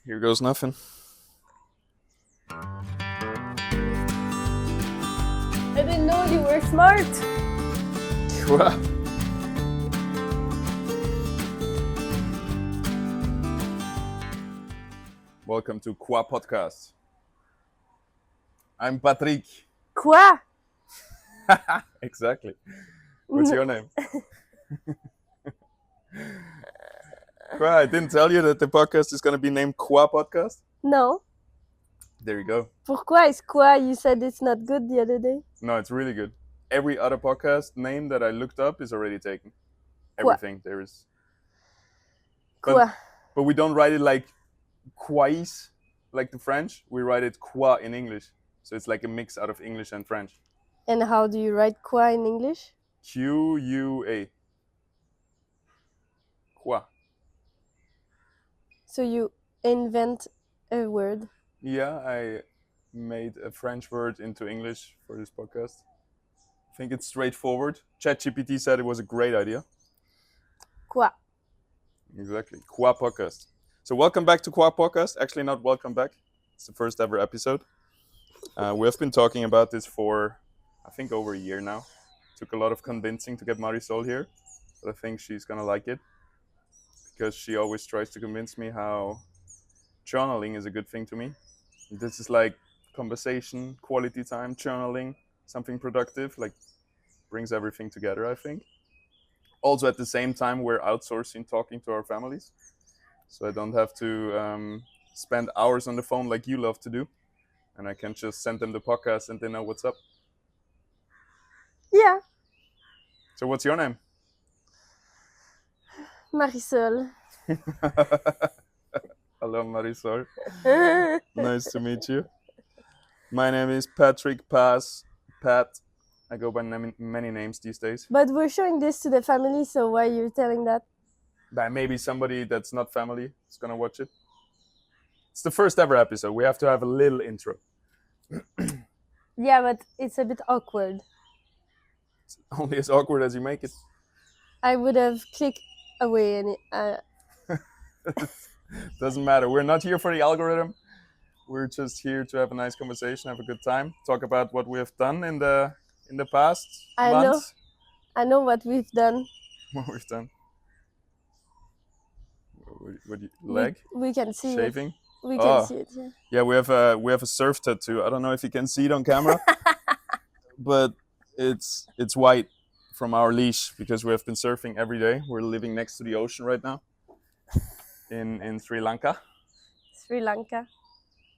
Here goes nothing. I didn't know you were smart. Qua. Welcome to Qua Podcast. I'm Patrick. Quoi? Exactly. What's your name? Qua, I didn't tell you that the podcast is going to be named Qua Podcast. No. There you go. Pourquoi is quoi? You said it's not good the other day. No, it's really good. Every other podcast name that I looked up is already taken. Quoi? Everything there is. Quoi? But we don't write it like quais, like the French. We write it qua in English. So it's like a mix out of English and French. And how do you write quoi in English? Q-U-A. Qua. So you invent a word. Yeah, I made a French word into English for this podcast. I think it's straightforward. ChatGPT said it was a great idea. Quoi? Exactly. Qua Podcast. So welcome back to Qua Podcast. Actually, not welcome back. It's the first ever episode. We have been talking about this for, I think, over a year now. Took a lot of convincing to get Marisol here, but I think she's gonna like it because she always tries to convince me how journaling is a good thing to me. This is like conversation, quality time, journaling, something productive, like brings everything together, I think. Also, at the same time, we're outsourcing talking to our families. So I don't have to spend hours on the phone like you love to do. And I can just send them the podcast and they know what's up. Yeah. So what's your name? Marisol. Hello, Marisol. Nice to meet you. My name is Patrick Paz. Pat. I go by many names these days. But we're showing this to the family, so why are you telling that? But maybe somebody that's not family is going to watch it. It's the first ever episode. We have to have a little intro. Yeah, but it's a bit awkward. It's only as awkward as you make it. I would have clicked away and Doesn't matter. We're not here for the algorithm. We're just here to have a nice conversation, have a good time, talk about what we have done in the past months. I know what we've done. What we've done. What leg? We can see Shaving. it. We can see it. Yeah. Yeah, we have a surf tattoo. I don't know if you can see it on camera, but it's white from our leash because we have been surfing every day. We're living next to the ocean right now in Sri-Lanka. Sri-Lanka.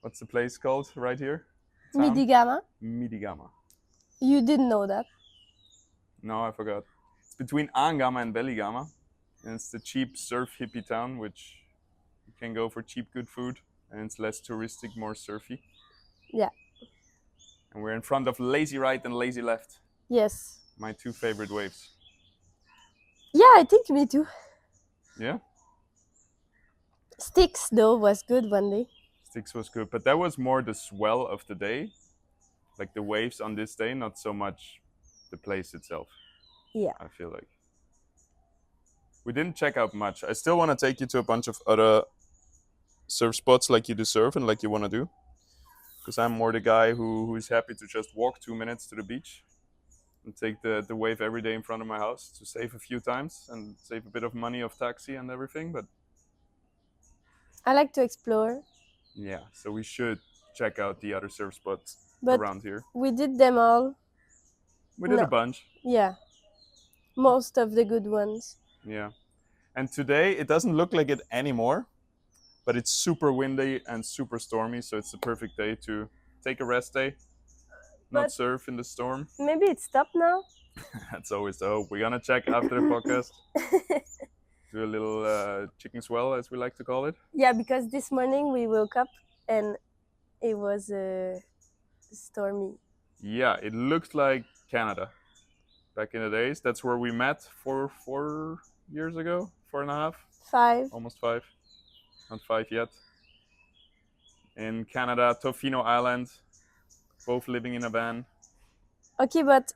What's the place called right here? Town? Midigama. Midigama. You didn't know that. No, I forgot. It's between Angama and Beligama. And it's the cheap surf hippie town, which you can go for cheap, good food. And it's less touristic, more surfy. Yeah. And we're in front of Lazy Right and Lazy Left. Yes. My two favorite waves. Yeah, I think me too. Yeah? Sticks, though, was good one day. Sticks was good. But that was more the swell of the day. Like the waves on this day, not so much the place itself. Yeah. I feel like. We didn't check out much. I still want to take you to a bunch of other surf spots like you deserve and like you want to do. Because I'm more the guy who's happy to just walk 2 minutes to the beach and take the wave every day in front of my house to save a few times and save a bit of money of taxi and everything. But I like to explore. yeah, so we should check out the other surf spots around here. We did them all. We did a bunch. Yeah. Most of the good ones. Yeah. And today, it doesn't look like it anymore, but it's super windy and super stormy, so it's the perfect day to take a rest day, not surf in the storm. Maybe it stopped now? That's always the hope. We're going to check after the podcast. Do a little chicken swell, as we like to call it. Yeah, because this morning we woke up and it was stormy. Yeah, it looked like Canada back in the days. That's where we met 4 years ago, 4.5. 5. Almost 5. Not 5 yet. In Canada, Tofino Island. Both living in a van. Okay, but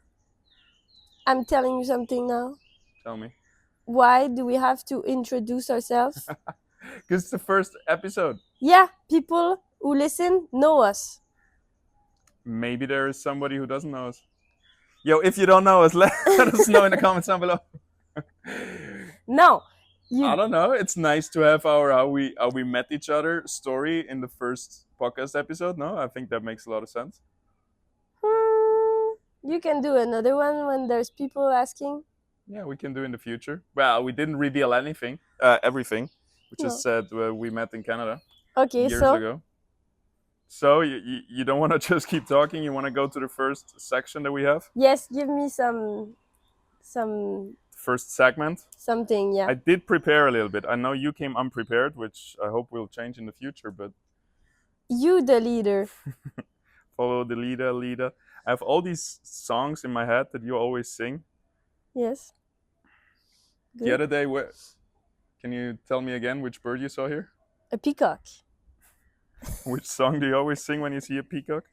I'm telling you something now. Tell me. Why do we have to introduce ourselves? Because it's the first episode. Yeah, people who listen know us. Maybe there is somebody who doesn't know us. Yo, if you don't know us, let us know in the comments down below. No, I don't know. It's nice to have our how we met each other story in the first podcast episode. No, I think that makes a lot of sense. You can do another one when there's people asking. Yeah, we can do in the future. Well, we didn't reveal everything. We just said we met in Canada years ago. So you don't want to just keep talking. You want to go to the first section that we have. Yes, give me some first segment. Something, yeah. I did prepare a little bit. I know you came unprepared, which I hope will change in the future. But you, the leader. Follow the leader. I have all these songs in my head that you always sing. Yes. Good. The other day, can you tell me again which bird you saw here? A peacock. Which song do you always sing when you see a peacock?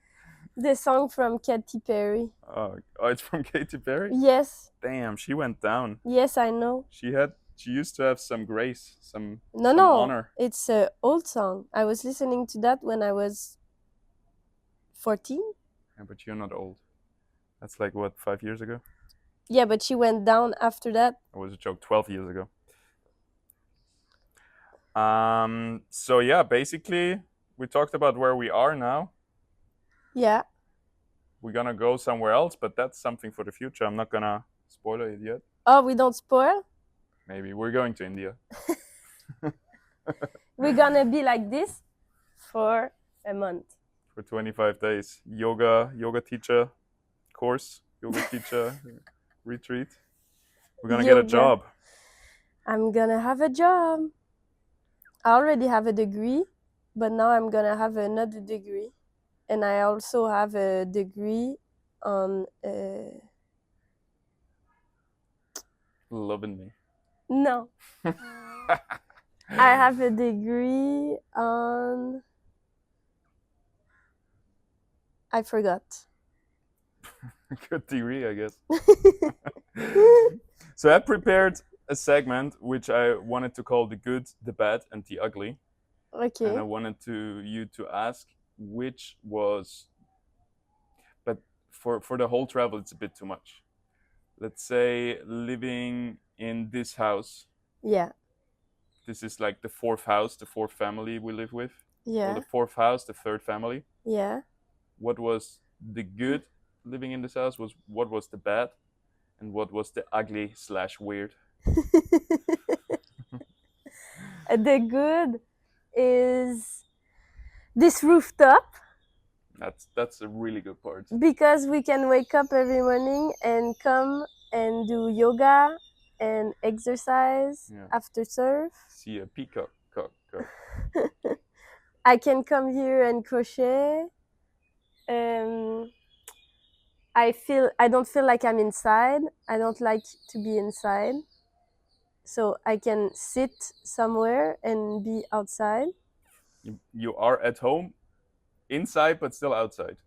The song from Katy Perry. Oh, it's from Katy Perry? Yes. Damn, she went down. Yes, I know. She used to have some grace, some honor. It's an old song. I was listening to that when I was 14. Yeah, but you're not old. That's like, what, 5 years ago? Yeah, but she went down after that. It was a joke, 12 years ago. So yeah, basically, we talked about where we are now. Yeah. We're gonna go somewhere else, but that's something for the future. I'm not gonna spoil it yet. Oh, we don't spoil? Maybe. We're going to India. We're gonna be like this for a month. For 25 days. Yoga teacher course, yoga teacher retreat. We're gonna get a job. I'm gonna have a job. I already have a degree, but now I'm gonna have another degree. And I also have a degree on loving me. No. I have a degree on, I forgot. Good degree, I guess. So I prepared a segment which I wanted to call the good, the bad, and the ugly. Okay. And I wanted you to ask which was, but for the whole travel it's a bit too much. Let's say living in this house. Yeah. This is like the fourth house, the fourth family we live with. Yeah. Or the fourth house, the third family. Yeah. What was the good living in this house? What was the bad? And what was the ugly / weird? The good is this rooftop. That's a really good part. Because we can wake up every morning and come and do yoga and exercise after surf. See a peacock. I can come here and crochet. I don't feel like I'm inside. I don't like to be inside. So I can sit somewhere and be outside. You are at home, inside, but still outside.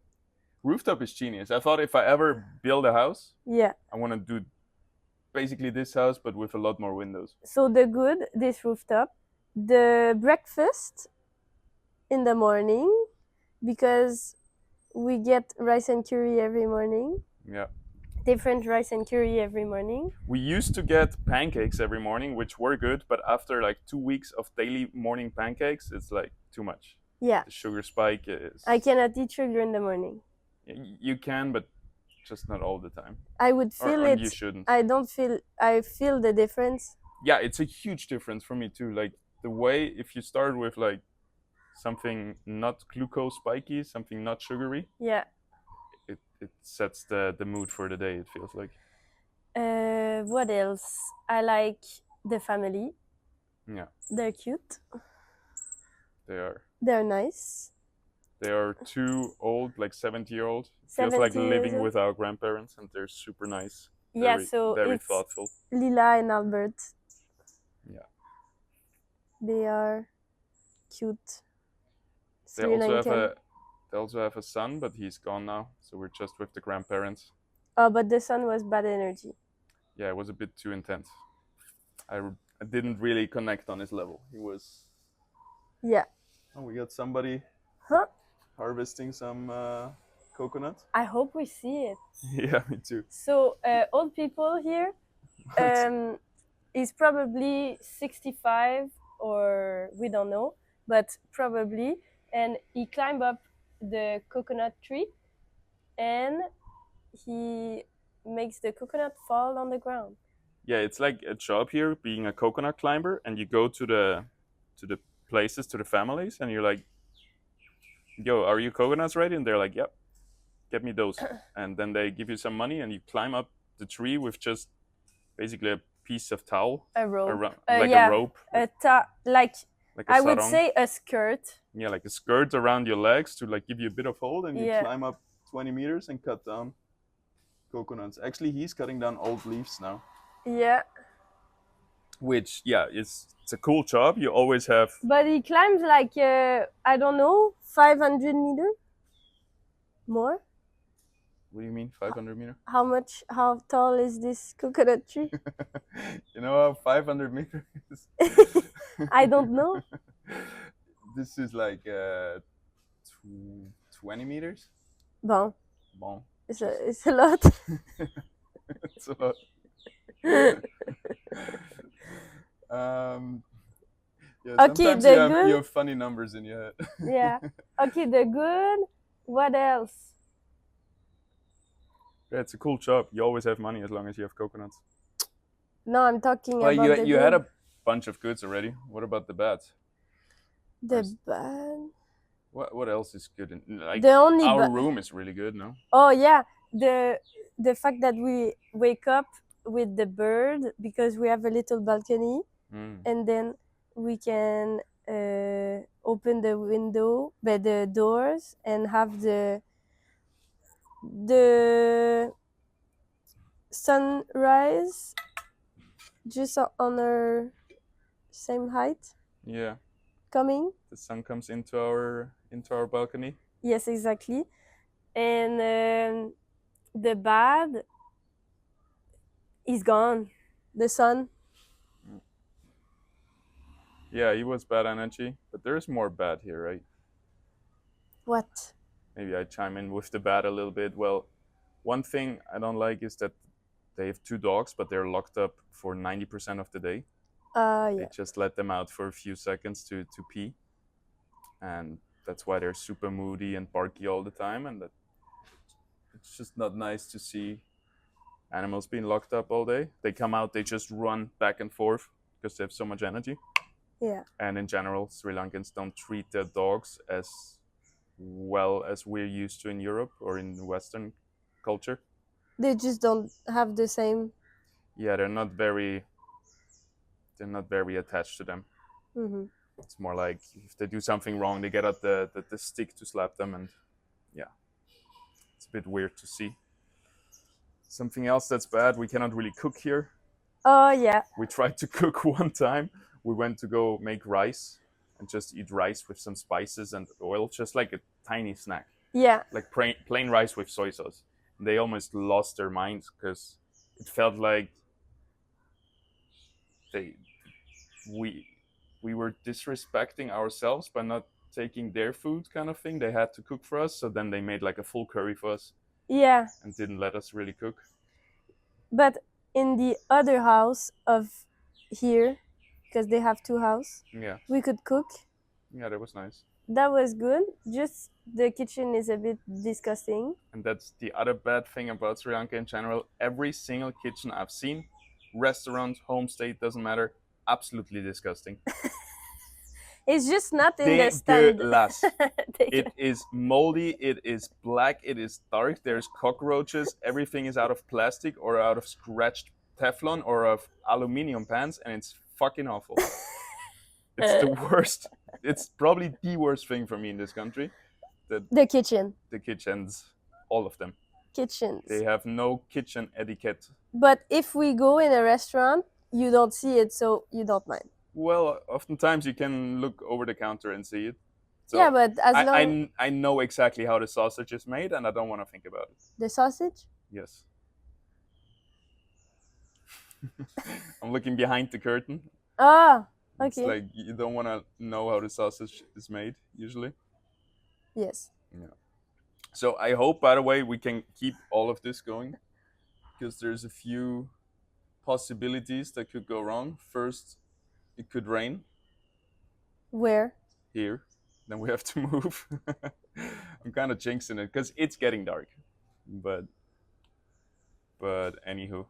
Rooftop is genius. I thought if I ever build a house, I want to do basically this house, but with a lot more windows. So the good, this rooftop, the breakfast in the morning, because we get rice and curry every morning. Yeah. Different rice and curry every morning. We used to get pancakes every morning, which were good, but after like 2 weeks of daily morning pancakes, it's like too much. Yeah. The sugar spike is... I cannot eat sugar in the morning. You can, but just not all the time. I would feel it. You shouldn't. I feel the difference. Yeah, it's a huge difference for me too. Like the way, if you start with like something not glucose spiky, something not sugary. Yeah. It sets the mood for the day, it feels like. What else? I like the family. Yeah. They're cute. They are. They're nice. They are too old, like 70-year-old. Feels like living with our grandparents, and they're super nice. Yeah, very thoughtful. Lila and Albert. Yeah. They are cute. They also have a son, but he's gone now. So we're just with the grandparents. Oh, but the son was bad energy. Yeah, it was a bit too intense. I didn't really connect on his level. He was Yeah. Oh, we got somebody Huh? harvesting some coconut. I hope we see it. Yeah, me too. So old people here is probably 65 or we don't know, but probably. And he climbed up the coconut tree and he makes the coconut fall on the ground. Yeah, it's like a job here, being a coconut climber, and you go to the places, to the families, and you're like, "Yo, are your coconuts ready?" And they're like, "Yep, get me those." And then they give you some money, and you climb up the tree with just basically a piece of towel, A rope. around, Yeah, a rope, like like a I would sarong. say a skirt. Yeah, like a skirt around your legs to like give you a bit of hold, and you Yeah. climb up 20 meters and cut down coconuts. Actually, he's cutting down old leaves now, Yeah. which it's a cool job. You always have But he climbs like I don't know, 500 meters more. What do you mean 500 meter? How tall is this coconut tree? You know how 500 meters is? I don't know. This is like 20 meters. Bon, Bon. it's a lot. It's a lot. Yeah, Okay, sometimes the you good. have funny numbers in your head. Yeah. Okay, the good. What else? Yeah, it's a cool job. You always have money as long as you have coconuts. No, I'm talking Well, about the you good. had a bunch of goods already. What about the bad? The bad. What else is good? Like The only our room is really good, no? Oh yeah, the fact that we wake up with the bird because we have a little balcony, and then we can open the window, the doors, and have the sunrise just on our same height. Yeah. Coming. The sun comes into our balcony. Yes, exactly. And the bad is gone. The sun. Yeah, he was bad energy, but there's more bad here, right? What? Maybe I chime in with the bad a little bit. Well, one thing I don't like is that they have 2 dogs, but they're locked up for 90% of the day. Yeah. They just let them out for a few seconds to pee, and that's why they're super moody and barky all the time, and that it's just not nice to see animals being locked up all day. They come out, they just run back and forth because they have so much energy. Yeah. And in general, Sri Lankans don't treat their dogs as well as we're used to in Europe or in Western culture. They just don't have the same. Yeah, they're not very attached to them. Mm-hmm. It's more like if they do something wrong, they get out the stick to slap them, and yeah, it's a bit weird to see. Something else that's bad, we cannot really cook here. Oh yeah. We tried to cook one time. We went to go make rice and just eat rice with some spices and oil, just like a tiny snack. Yeah. Like plain rice with soy sauce. And they almost lost their minds because it felt like we were disrespecting ourselves by not taking their food, kind of thing. They had to cook for us, so then they made like a full curry for us. Yeah. And didn't let us really cook. But in the other house of here, because they have 2 houses, Yeah. we could cook. Yeah, that was nice. That was good. Just the kitchen is a bit disgusting. And that's the other bad thing about Sri Lanka in general. Every single kitchen I've seen, restaurant, homestay, doesn't matter, absolutely disgusting. It's just not in the standard. It is moldy, it is black, it is dark, there's cockroaches, everything is out of plastic or out of scratched Teflon or of aluminium pans, and it's fucking awful. It's the worst. It's probably the worst thing for me in this country. The kitchen. The kitchens, all of them. Kitchens. They have no kitchen etiquette. But if we go in a restaurant, you don't see it, so you don't mind. Well, oftentimes you can look over the counter and see it. So yeah, but as long I know exactly how the sausage is made, and I don't want to think about it. The sausage? Yes. I'm looking behind the curtain. Ah. It's Okay. like you don't want to know how the sausage is made usually. Yes. Yeah. So I hope, by the way, we can keep all of this going because there's a few possibilities that could go wrong. First, it could rain Where? here, then we have to move. I'm kind of jinxing it because it's getting dark, but anywho,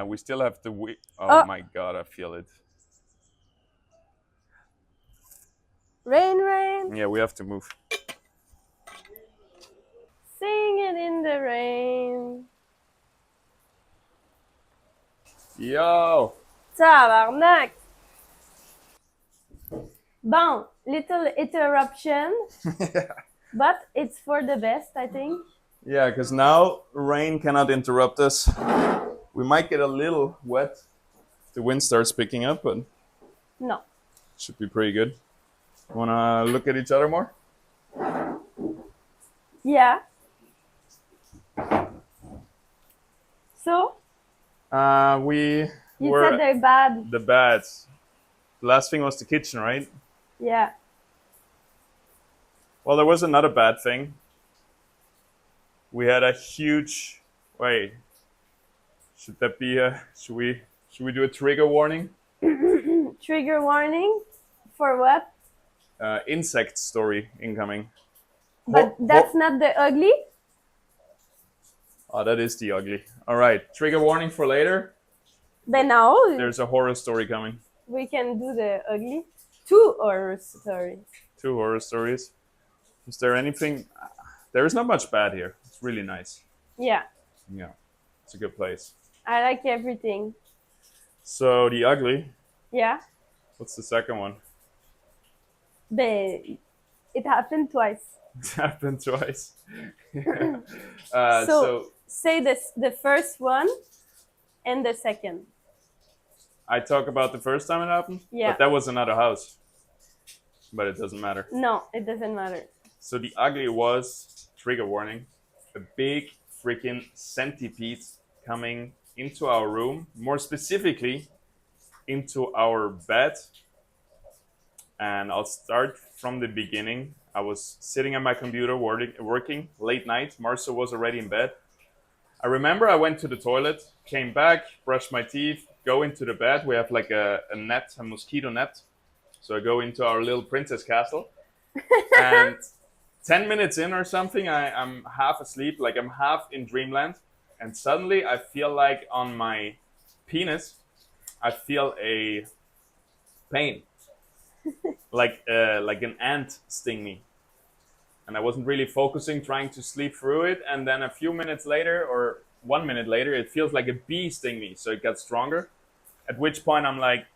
we still have to wait. Oh Oh, my god, I feel it. rain, rain. Yeah, we have to move. Sing it in the rain. Yo. Tabarnak. Bon, little interruption, but it's for the best, I think. Yeah, because now rain cannot interrupt us. We might get a little wet. The wind starts picking up, but No. should be pretty good. Wanna look at each other more? Yeah. So, We you were said they're bad. the beds. The last thing was the kitchen, right? Yeah. Well, there was another bad thing. We had a huge. Wait. Should that be a? Should we do a trigger warning? Trigger warning? For what? Insect story incoming. But that's not the ugly? Oh, that is the ugly. All right, trigger warning for later. But now There's a horror story coming. we can do the ugly. 2 horror stories. 2 horror stories. Is there anything? There is not much bad here. It's really nice. Yeah. Yeah, it's a good place. I like everything. So the ugly. Yeah. What's the second one? But it happened twice. It happened twice. So say this, the first one and the second. I talk about the first time it happened. Yeah. But that was another house. But it doesn't matter. No, it doesn't matter. So the ugly was, trigger warning, a big freaking centipede coming into our room, more specifically into our bed. And I'll start from the beginning. I was sitting at my computer working late night. Marcel was already in bed. I remember I went to the toilet, came back, brushed my teeth, go into the bed. We have like a net, a mosquito net. So I go into our little princess castle. And 10 minutes in or something, I'm half asleep, like I'm half in dreamland. And suddenly I feel like on my penis, I feel a pain. like an ant sting me. And I wasn't really focusing, trying to sleep through it. And then a few minutes later, or 1 minute later, it feels like a bee sting me. So it got stronger. At which point I'm like,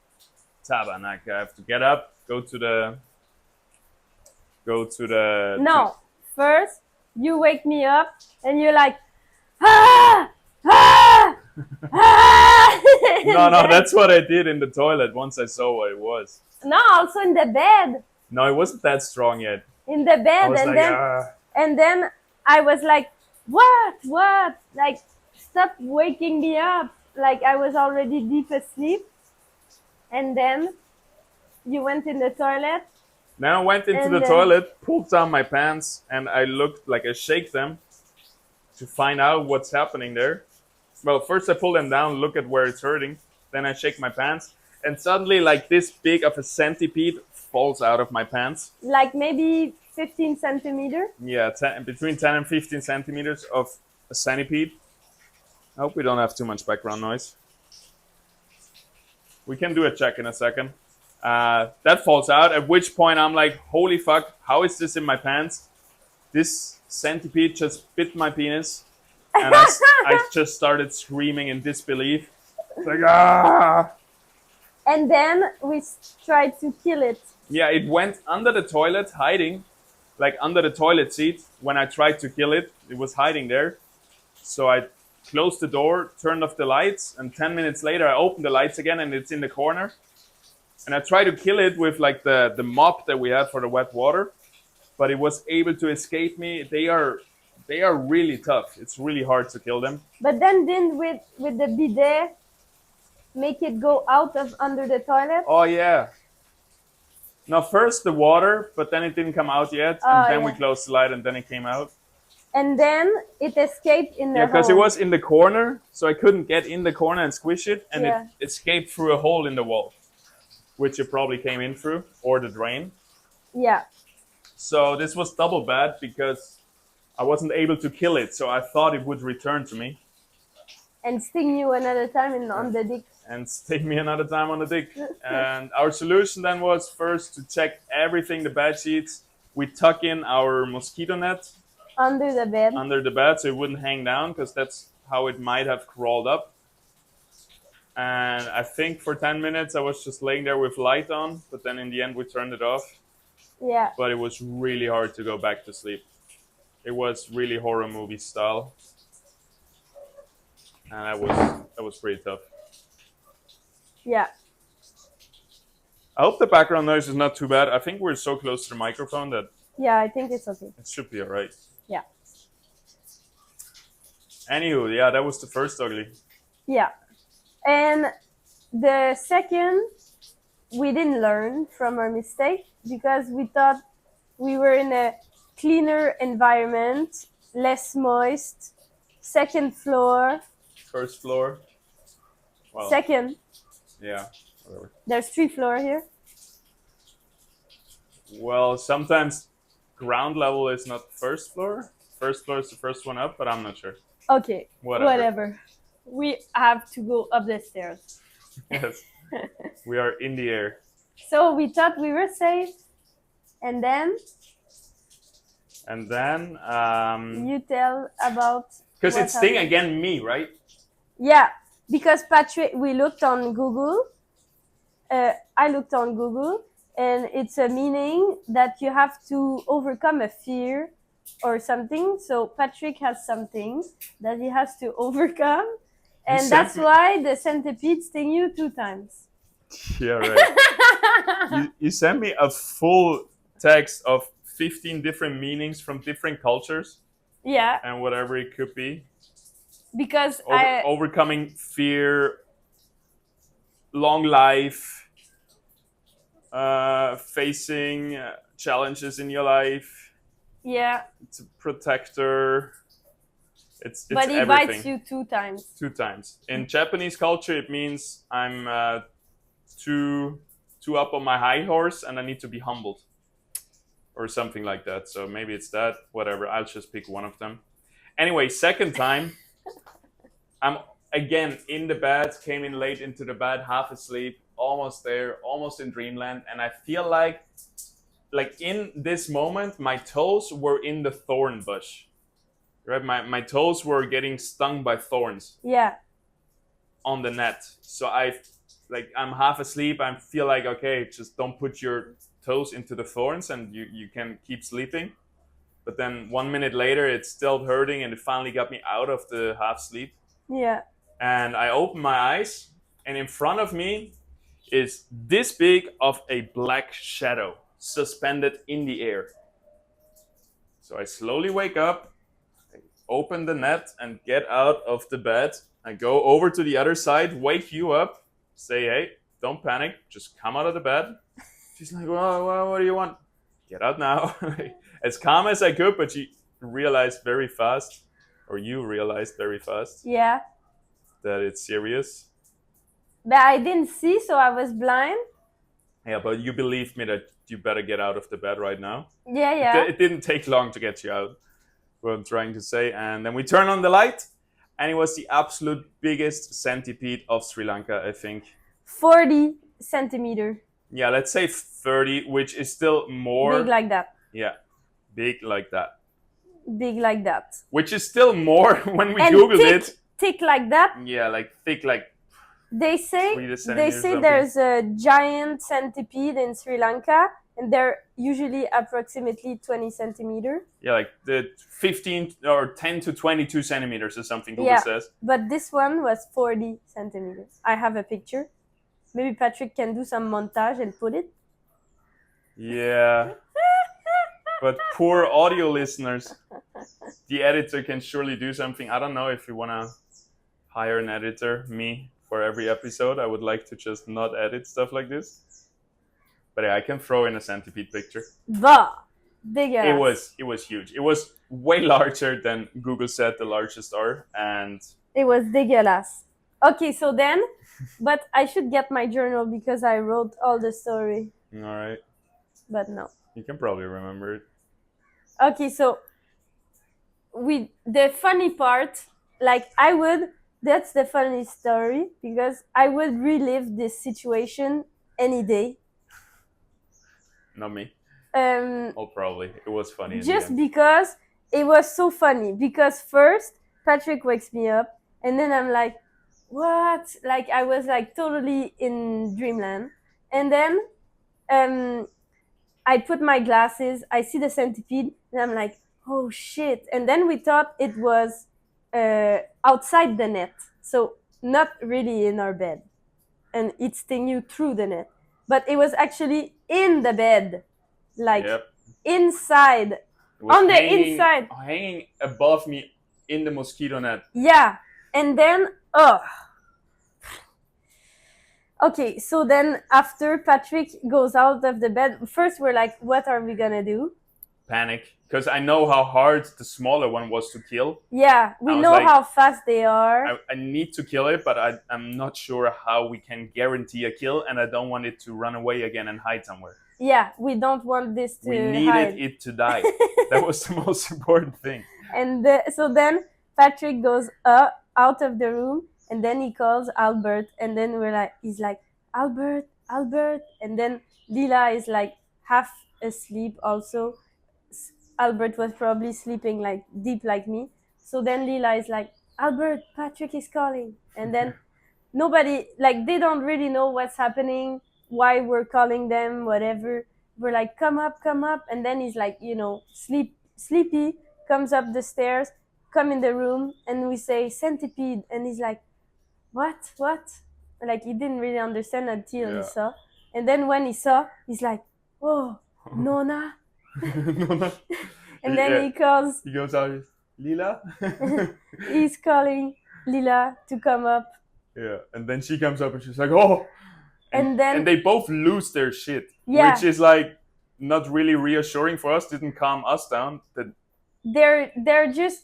Tabarnak, I have to get up, go to the. No, first you wake me up and you're like, ah, ah, ah. No, that's what I did in the toilet once I saw what it was. No, also in the bed. No, it wasn't that strong yet. In the bed, I was and like, then and then I was like, what? Like, stop waking me up. Like I was already deep asleep. And then you went in the toilet. Then I went into the toilet, pulled down my pants, and I looked like I shake them to find out what's happening there. Well, first I pull them down, look at where it's hurting. Then I shake my pants, and suddenly, like this big of a centipede falls out of my pants. Like maybe 15 centimeters. Yeah, between 10 and 15 centimeters of a centipede. I hope we don't have too much background noise. We can do a check in a second. That falls out, at which point I'm like, holy fuck, how is this in my pants? This centipede just bit my penis. And I just started screaming in disbelief. It's like, ah! And then we tried to kill it. Yeah, it went under the toilet, hiding, like under the toilet seat. When I tried to kill it, it was hiding there. So I closed the door, turned off the lights, and 10 minutes later I opened the lights again and it's in the corner. And I tried to kill it with like the mop that we had for the wet water, but it was able to escape me. They are really tough. It's really hard to kill them. But then with the bidet, make it go out of under the toilet. Oh yeah. No, first the water, but then it didn't come out yet, and then we closed the light, and then it came out. And then it escaped in the Yeah, because it hole. was in the corner, so I couldn't get in the corner and squish it, and Yeah. it escaped through a hole in the wall, which it probably came in through, or the drain. Yeah. So this was double bad because I wasn't able to kill it, so I thought it would return to me And sting you another time on the dick. and sting me another time on the dick. And our solution then was first to check everything, the bed sheets. We tuck in our mosquito net Under the bed. under the bed so it wouldn't hang down, because that's how it might have crawled up. And I think for 10 minutes I was just laying there with light on, but then in the end we turned it off. Yeah. But it was really hard to go back to sleep. It was really horror movie style. And that was pretty tough. Yeah. I hope the background noise is not too bad. I think we're so close to the microphone that Yeah, I think it's okay. it should be alright. Yeah. Anywho, yeah, that was the first ugly. Yeah. And the second, we didn't learn from our mistake because we thought we were in a cleaner environment, less moist, second floor. First floor. Well, Second, yeah, whatever. there's 3 floors here. Well, sometimes ground level is not first floor. First floor is the first one up, but I'm not sure. Okay, Whatever. We have to go up the stairs. Yes. We are in the air. So we thought we were safe. And then you tell about... because what it's sting happened. again me, right? Yeah, because Patrick, we looked on Google. I looked on Google, and it's a meaning that you have to overcome a fear or something. So Patrick has something that he has to overcome, and that's why the centipede sting you 2 times. Yeah, right. you sent me a full text of 15 different meanings from different cultures Yeah, and whatever it could be. because Overcoming fear, long life, facing challenges in your life. yeah, It's a protector. It's but he everything. bites you 2 times. 2 times. In Japanese culture, it means I'm too up on my high horse and I need to be humbled, or something like that. So maybe it's that. Whatever. I'll just pick one of them. Anyway, second time, I'm again in the bed. Came in late into the bed, half asleep, almost there, almost in dreamland, and I feel like in this moment, my toes were in the thorn bush. Right, my toes were getting stung by thorns. Yeah, On the net. So I'm half asleep. I feel like, okay, just don't put your toes into the thorns and you can keep sleeping. But then 1 minute later, it's still hurting and it finally got me out of the half sleep. yeah, And I open my eyes, and in front of me is this big of a black shadow suspended in the air. So I slowly wake up, I open the net and get out of the bed. I go over to the other side, wake you up, say, hey, don't panic, just come out of the bed. She's like, well, what do you want? Get out now. As calm as I could, but she realized very fast, or you realized very fast, yeah. that it's serious. But I didn't see, so I was blind. Yeah, but you believed me that you better get out of the bed right now. Yeah. It didn't take long to get you out, what I'm trying to say. And then we turn on the light, and it was the absolute biggest centipede of Sri Lanka, I think. 40 centimeter. Yeah, let's say 30, which is still more. Big like that. Yeah, big like that. Big like that. Which is still more when we And Googled thick, it. thick like that. Yeah, like thick, like They say 3 centimeters something. there's a giant centipede in Sri Lanka, and they're usually approximately 20 centimeter. Yeah, like the 15 or 10 to 22 centimeters or something Google says. But this one was 40 centimeters. I have a picture. Maybe Patrick can do some montage and put it. Yeah. But poor audio listeners, the editor can surely do something. I don't know if you want to hire an editor, me, for every episode. I would like to just not edit stuff like this. But yeah, I can throw in a centipede picture. Bah! Dégueulasse. It was huge. It was way larger than Google said the largest are, and It was dégueulasse. Okay, so then, but I should get my journal because I wrote all the story. all right, But no. you can probably remember it. Okay, so the funny part, like that's the funny story because I would relive this situation any day. Not me. Um, Oh, probably. It was funny. just because it was so funny. Because first, Patrick wakes me up, and then I'm like, what? Like, I was like totally in dreamland. And then I put my glasses, I see the centipede, and I'm like, oh shit. And then we thought it was outside the net. So, not really in our bed. And it sting you through the net. But it was actually in the bed. Like, Yep. inside. It was On the hanging- inside. hanging above me in the mosquito net. Yeah. And then, okay, so then after Patrick goes out of the bed, first we're like, what are we gonna do? Panic, because I know how hard the smaller one was to kill. Yeah, we I was know like, how fast they are. I need to kill it, but I'm not sure how we can guarantee a kill, and I don't want it to run away again and hide somewhere. Yeah, we don't want this to We hide. needed it to die. That was the most important thing. And so then Patrick goes out of the room, and then he calls Albert, and then he's like, Albert, and then Lila is like half asleep also. Albert was probably sleeping like deep like me. So then Lila is like, Albert, Patrick is calling. And then nobody, like, they don't really know what's happening, why we're calling them, whatever. We're like, come up. And then he's like, sleepy, comes up the stairs, come in the room, and we say, centipede. And he's like, what? Like, he didn't really understand until he saw. And then when he saw, he's like, oh, Nona. And then he calls. He goes out. Lila. He's calling Lila to come up. Yeah, and then she comes up and she's like, oh. And then they both lose their shit, Yeah. which is like not really reassuring for us. Didn't calm us down. That they're just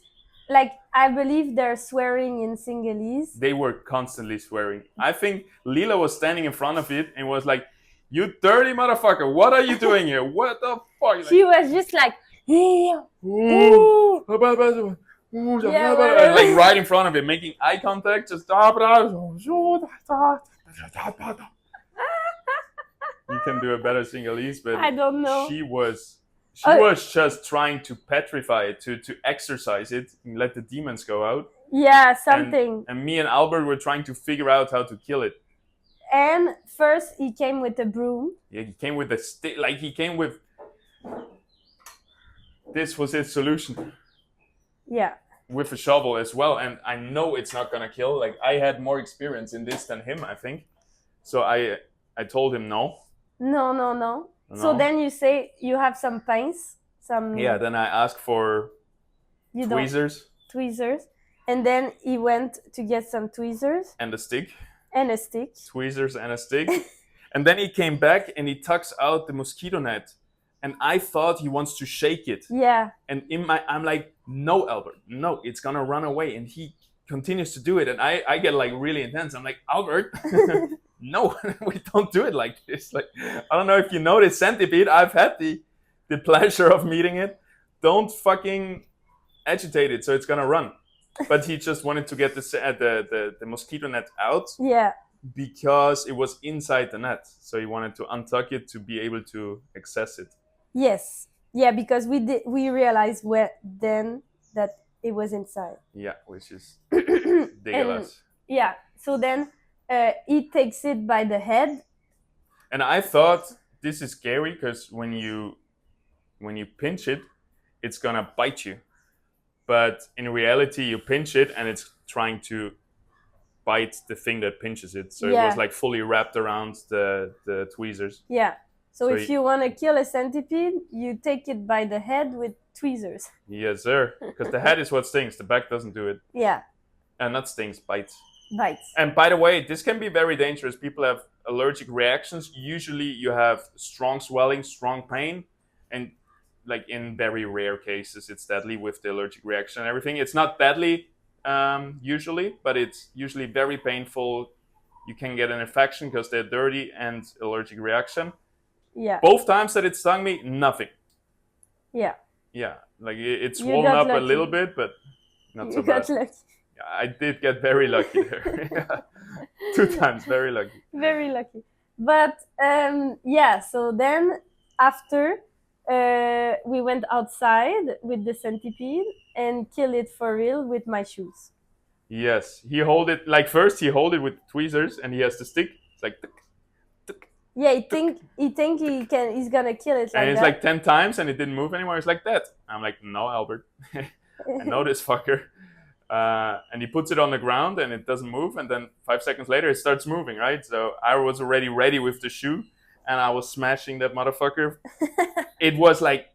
like, I believe they're swearing in Sinhalese. they were constantly swearing. I think Lila was standing in front of it and was like, "You dirty motherfucker! What are you doing here? What the fuck?" She was just like, yeah. Ooh. Yeah, Like right in front of it, making eye contact. Just you can do a better Sinhalese, but I don't know. she was Oh. just trying to petrify it, to exorcise it, and let the demons go out. Yeah, something. And me and Albert were trying to figure out how to kill it. And first he came with a broom. Yeah, he came with a stick. Like he came with. This was his solution. Yeah. With a shovel as well, and I know it's not gonna kill. Like I had more experience in this than him, I think. So I told him no. No. So then you say you have some pince, some. Yeah. Then I asked for you don't- tweezers and then he went to get some tweezers and a stick. and a stick. Tweezers and a stick. And then he came back and he tucks out the mosquito net, and I thought he wants to shake it. Yeah. And I'm like, no, Albert, no, it's gonna run away. And he continues to do it, and I get like really intense. I'm like, Albert, no, we don't do it like this. Like, I don't know if you know this Centipede. I've had the pleasure of meeting it. Don't fucking agitate it, so it's gonna run. But he just wanted to get the mosquito net out. Yeah. Because it was inside the net, so he wanted to untuck it to be able to access it. Yes. Yeah, because we realized then that it was inside. Yeah, which is ridiculous. Yeah. So then he takes it by the head. And I thought this is scary because when you pinch it, it's gonna bite you. But in reality, you pinch it and it's trying to bite the thing that pinches it. So Yeah. it was like fully wrapped around the tweezers. Yeah. So So if you want to kill a centipede, you take it by the head with tweezers. Yes, sir. Because the head is what stings. The back doesn't do it. Yeah. Not stings, bites. bites. And by the way, this can be very dangerous. People have allergic reactions. Usually you have strong swelling, strong pain, and like in very rare cases, it's deadly with the allergic reaction and everything. It's not deadly usually, but it's usually very painful. You can get an infection because they're dirty and allergic reaction. Yeah. Both times that it stung me, nothing. Yeah. Yeah, like it's You swollen got up a lucky. little bit, but not You so got bad. lucky. I did get very lucky there. Yeah. 2 times, very lucky. Very lucky. But so then after we went outside with the centipede and killed it for real with my shoes. Yes, he hold it like first he hold it with tweezers and he has the stick. It's like tuk, tuk, Yeah, he think he's gonna kill it like and it's that. like 10 times and it didn't move anymore. It's like that. I'm like, no, Albert, I know this fucker. And he puts it on the ground and it doesn't move. And then 5 seconds later, it starts moving, right? So I was already ready with the shoe and I was smashing that motherfucker. It was like,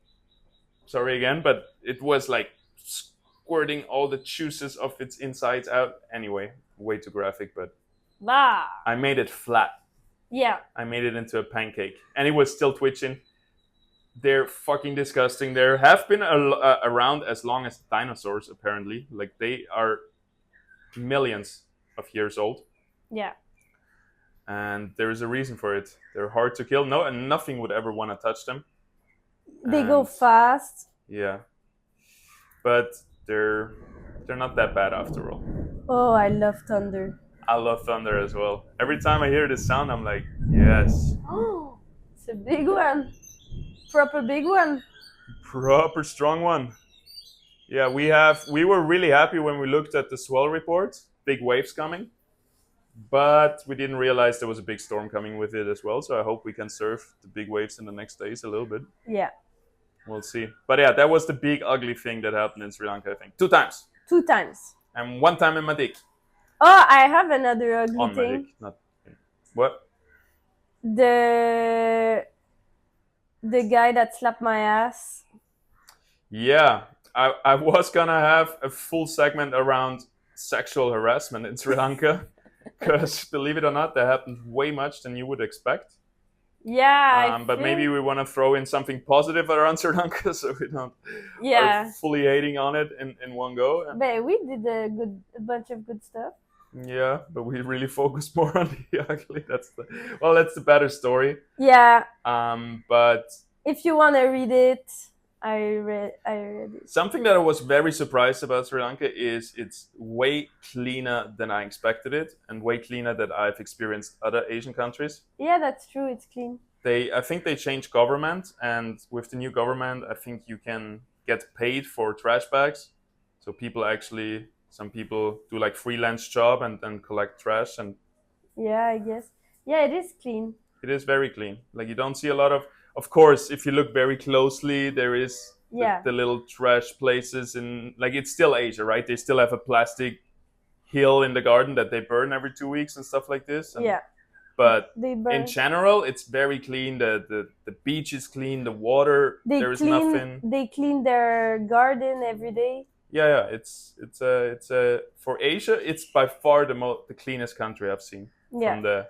sorry again, but it was like squirting all the juices of its insides out. Anyway, way too graphic, but Bah. I made it flat. Yeah. I made it into a pancake and it was still twitching. They're fucking disgusting. They have been around as long as dinosaurs, apparently. Like, they are millions of years old. Yeah. And there is a reason for it. They're hard to kill. No, and nothing would ever want to touch them. They go And, fast. yeah. But they're not that bad after all. Oh, I love thunder. I love thunder as well. Every time I hear this sound, I'm like, yes. Oh, it's a big one. Proper big one. Proper strong one. Yeah, we were really happy when we looked at the swell report. Big waves coming. But we didn't realize there was a big storm coming with it as well. So I hope we can surf the big waves in the next days a little bit. Yeah. We'll see. But yeah, that was the big ugly thing that happened in Sri Lanka, I think. 2 times. 2 times. And 1 time in my dick. Oh, I have another ugly On my thing. dick. Not. What? The guy that slapped my ass. Yeah. I was gonna have a full segment around sexual harassment in Sri Lanka. Because believe it or not, that happens way much than you would expect. Yeah. But maybe we want to throw in something positive around Sri Lanka so we don't are fully hating on it in one go. But we did a bunch of good stuff. Yeah, but we really focus more on the ugly. That's the better story. Yeah. But if you want to read it, I read it. Something that I was very surprised about Sri Lanka is it's way cleaner than I expected it, and way cleaner than I've experienced other Asian countries. Yeah, that's true. It's clean. I think they changed government, and with the new government, I think you can get paid for trash bags. So some people do like freelance job and then collect trash. And yeah, I guess. Yeah, it is clean. It is very clean. Like, you don't see a lot of course, if you look very closely, there is the little trash places it's still Asia, right? They still have a plastic hill in the garden that they burn every 2 weeks and stuff like this. And, but in general, it's very clean. The beach is clean. The water, there's nothing. They clean their garden every day. Yeah. It's for Asia, it's by far the cleanest country I've seen from the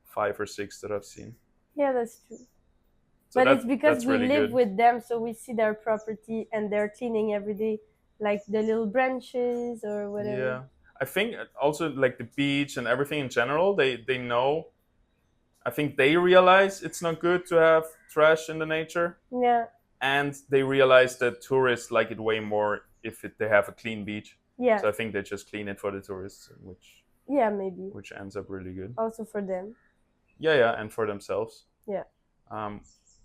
5 or 6 that I've seen. Yeah, that's true. So but it's because we really live good. with them, so we see their property and they're cleaning every day, like the little branches or whatever. Yeah, I think also like the beach and everything in general, they know. I think they realize it's not good to have trash in the nature. Yeah. And they realize that tourists like it way more if they have a clean beach. Yeah. So I think they just clean it for the tourists, which ends up really good. Also for them. Yeah, and for themselves. Yeah.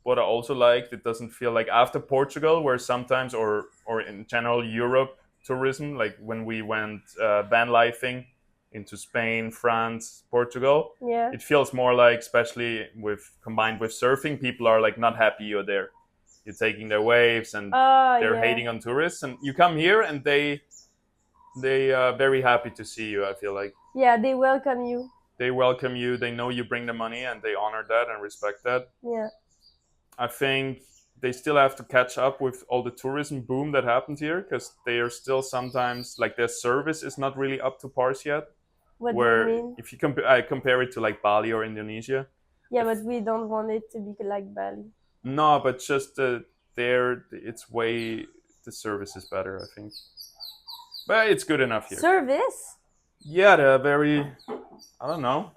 What I also liked, it doesn't feel like after Portugal, where sometimes, or in general Europe tourism, like when we went van lifing into Spain, France, Portugal, it feels more like, especially combined with surfing, people are like not happy you're there. You're taking their waves and they're hating on tourists, and you come here and they are very happy to see you, I feel like. Yeah, they welcome you. They welcome you, they know you bring the money, and they honor that and respect that. Yeah. I think they still have to catch up with all the tourism boom that happened here, because they are still sometimes, like, their service is not really up to par yet. What do you where mean? if you compare it to like Bali or Indonesia. Yeah, but we don't want it to be like Bali. No, but just there, it's way the service is better, I think. But it's good enough here. Service? Yeah, they're very. I don't know.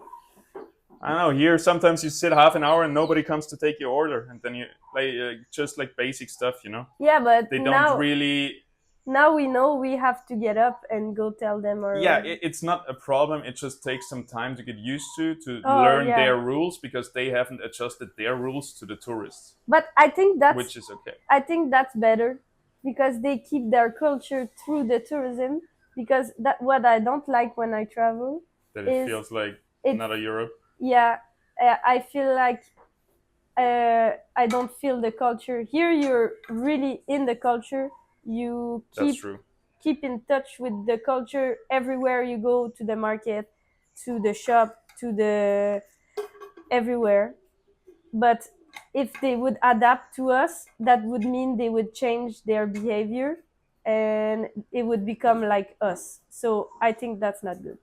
Here sometimes you sit half an hour and nobody comes to take your order, and then you just like basic stuff, Yeah, but They don't now really. now we know we have to get up and go tell them our Yeah, order. it's not a problem. It just takes some time to get used to Oh, learn yeah. their rules because they haven't adjusted their rules to the tourists, But I think which is okay. I think that's better because they keep their culture through the tourism. Because that what I don't like when I travel That it is feels like it- not a Europe. yeah, I feel like I don't feel the culture. Here you're really in the culture. You That's true. keep in touch with the culture everywhere you go, to the market, to the shop, to the everywhere. But if they would adapt to us, that would mean they would change their behavior and it would become like us. So I think that's not good.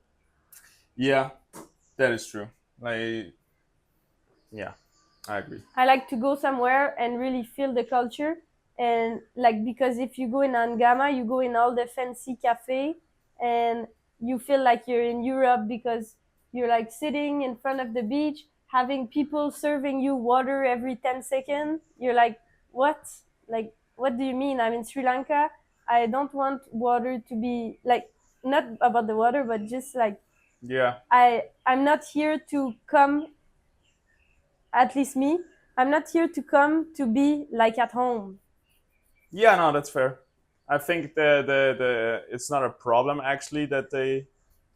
Yeah, that is true. Yeah, I agree. I like to go somewhere and really feel the culture. And like, because if you go in Angama, you go in all the fancy cafe and you feel like you're in Europe because you're like sitting in front of the beach, having people serving you water every 10 seconds. You're like, what? Like, what do you mean? I'm in Sri Lanka. I don't want water to be like, not about the water, but just like, Yeah, I'm not here to come, at least me, I'm not here to come to be like at home. yeah, no, that's fair. I think the it's not a problem actually that they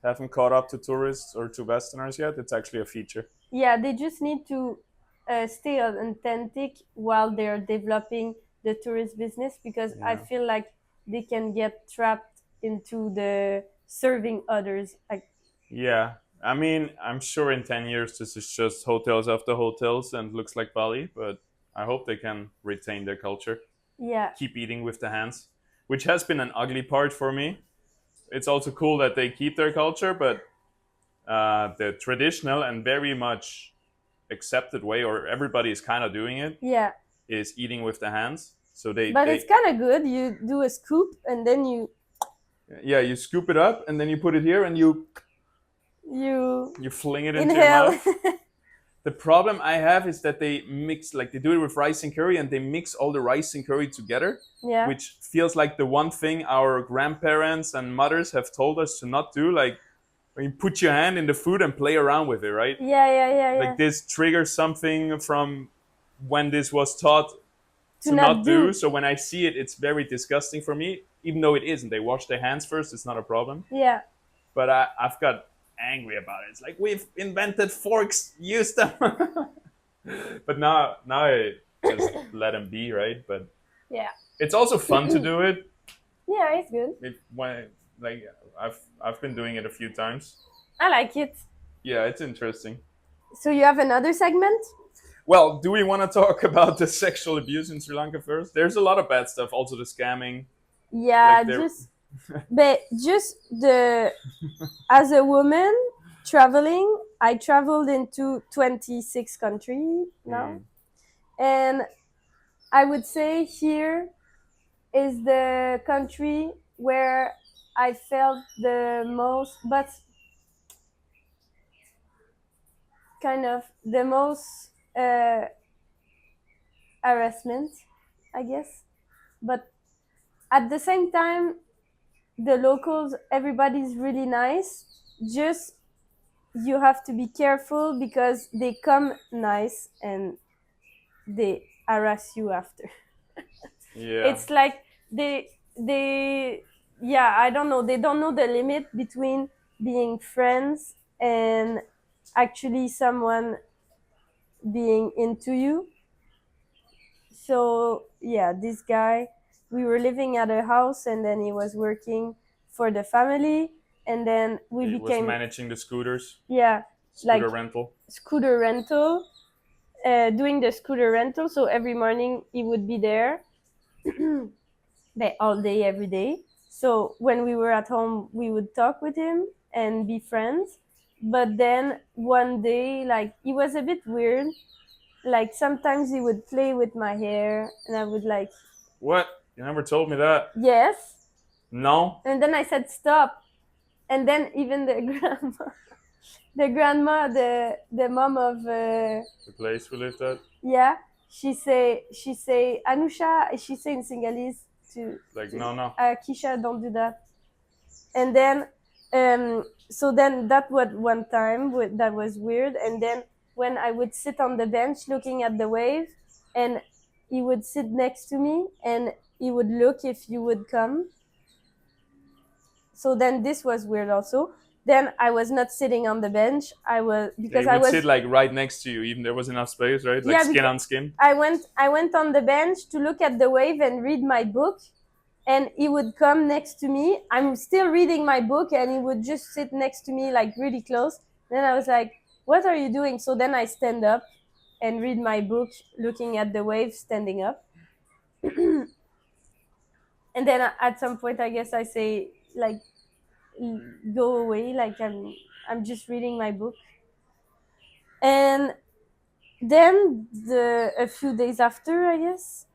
haven't caught up to tourists or to Westerners yet. It's actually a feature. Yeah, they just need to stay authentic while they're developing the tourist business, because I Yeah. feel like they can get trapped into the serving others. Like, Yeah, I mean, I'm sure in 10 years this is just hotels after hotels and looks like Bali, but I hope they can retain their culture. yeah, Keep eating with the hands, which has been an ugly part for me. It's also cool that they keep their culture, but the traditional and very much accepted way, or everybody is kind of doing it, yeah. is eating with the hands. So But it's kind of good. You do a scoop and then you you scoop it up and then you put it here and you fling it into your inhale. mouth. The problem I have is that they mix, like they do it with rice and curry, and they mix all the rice and curry together, Yeah, which feels like the one thing our grandparents and mothers have told us to not do. Like when you put your hand in the food and play around with it, right? yeah. Like this triggers something from when this was taught To to not not do. do. So when I see it, it's very disgusting for me, even though it isn't. They wash their hands first, it's not a problem. Yeah, But I've got angry about it. It's like, we've invented forks, use them. But now I just let them be, right? But yeah, it's also fun to do it. yeah. It's good. Like I've been doing it a few times. I like it. Yeah, it's interesting. So you have another segment? Well, do we want to talk about the sexual abuse in Sri Lanka first? There's a lot of bad stuff, also the scamming. Yeah, Like they're- just the as a woman traveling, I traveled into 26 countries now, and I would say here is the country where I felt the most, but kind of the most harassment, I guess. But at the same time, the locals, everybody's really nice. Just you have to be careful because they come nice and they harass you after. Yeah. It's like they yeah, I don't know, they don't know the limit between being friends and actually someone being into you. So yeah, this guy, we were living at a house and then he was working for the family, and then we He was became managing the scooters, yeah, scooter like rental. scooter rental, doing the scooter rental. So every morning he would be there all day every day. So when we were at home we would talk with him, and be friends. But then one day, like, it was a bit weird. Like, sometimes he would play with my hair, and I would like, What? You never told me that. yes. No? And then I said, stop. And then even the grandma, the mom of, The place we lived at? yeah, she say, Anusha, she say in Sinhalese to, Like, no. Kisha, don't do that. And then, so then that was one time that was weird. And then when I would sit on the bench looking at the wave, and he would sit next to me, and he would look if you would come. So then this was weird also. Then I was not sitting on the bench. I was, because They I would was sit like right next to you, even there was enough space, right? Like Yeah, skin because on skin. I went on the bench to look at the wave and read my book, and he would come next to me. I'm still reading my book, and he would just sit next to me, like really close. Then I was like, what are you doing? So then I stand up and read my book, looking at the wave, standing up. And then at some point, I guess I say, like, go away, like I'm just reading my book. And then a few days after, I guess,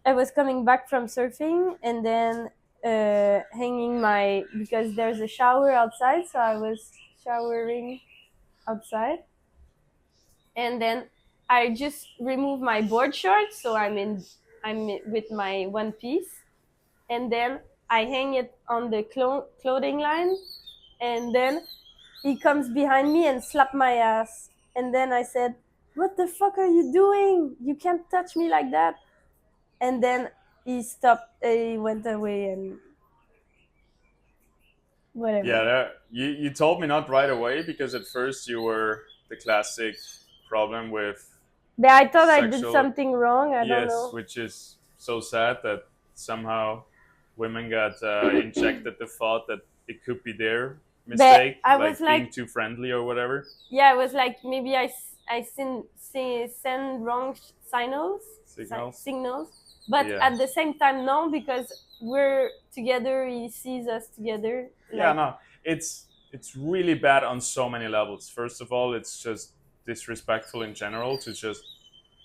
I was coming back from surfing, and then hanging because there's a shower outside, so I was showering outside. And then I just removed my board shorts, so I'm with my one piece, and then I hang it on the clothing line, and then he comes behind me and slapped my ass. And then I said, what the fuck are you doing? You can't touch me like that. And then he stopped, he went away, and whatever. Yeah, you told me not right away because at first you were the classic problem with But I thought I did sexual- something wrong. I don't yes, know. which is so sad that somehow women got injected the thought that it could be their mistake, I like was being like- too friendly or whatever. Yeah, it was like maybe I send wrong signals. But Yeah. at the same time, no, because we're together. He sees us together. Yeah, no, it's really bad on so many levels. First of all, it's just disrespectful in general to just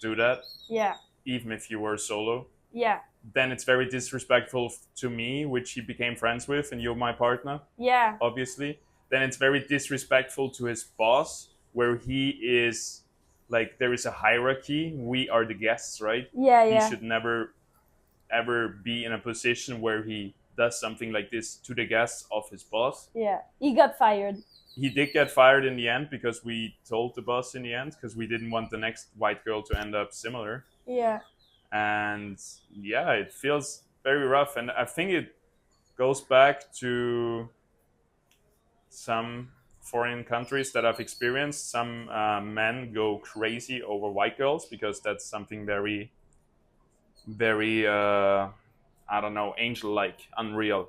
do that, Yeah, even if you were solo. yeah, Then it's very disrespectful to me, which he became friends with, and you're my partner, yeah, obviously. Then it's very disrespectful to his boss, where he is like, there is a hierarchy. We are the guests, right? yeah, He yeah, should never ever be in a position where he does something like this to the guests of his boss. yeah. He got fired. He did get fired in the end because we told the boss in the end, because we didn't want the next white girl to end up similar. Yeah, And yeah, it feels very rough. And I think it goes back to some foreign countries that I've experienced. Some men go crazy over white girls because that's something very, very, I don't know, angel-like, unreal.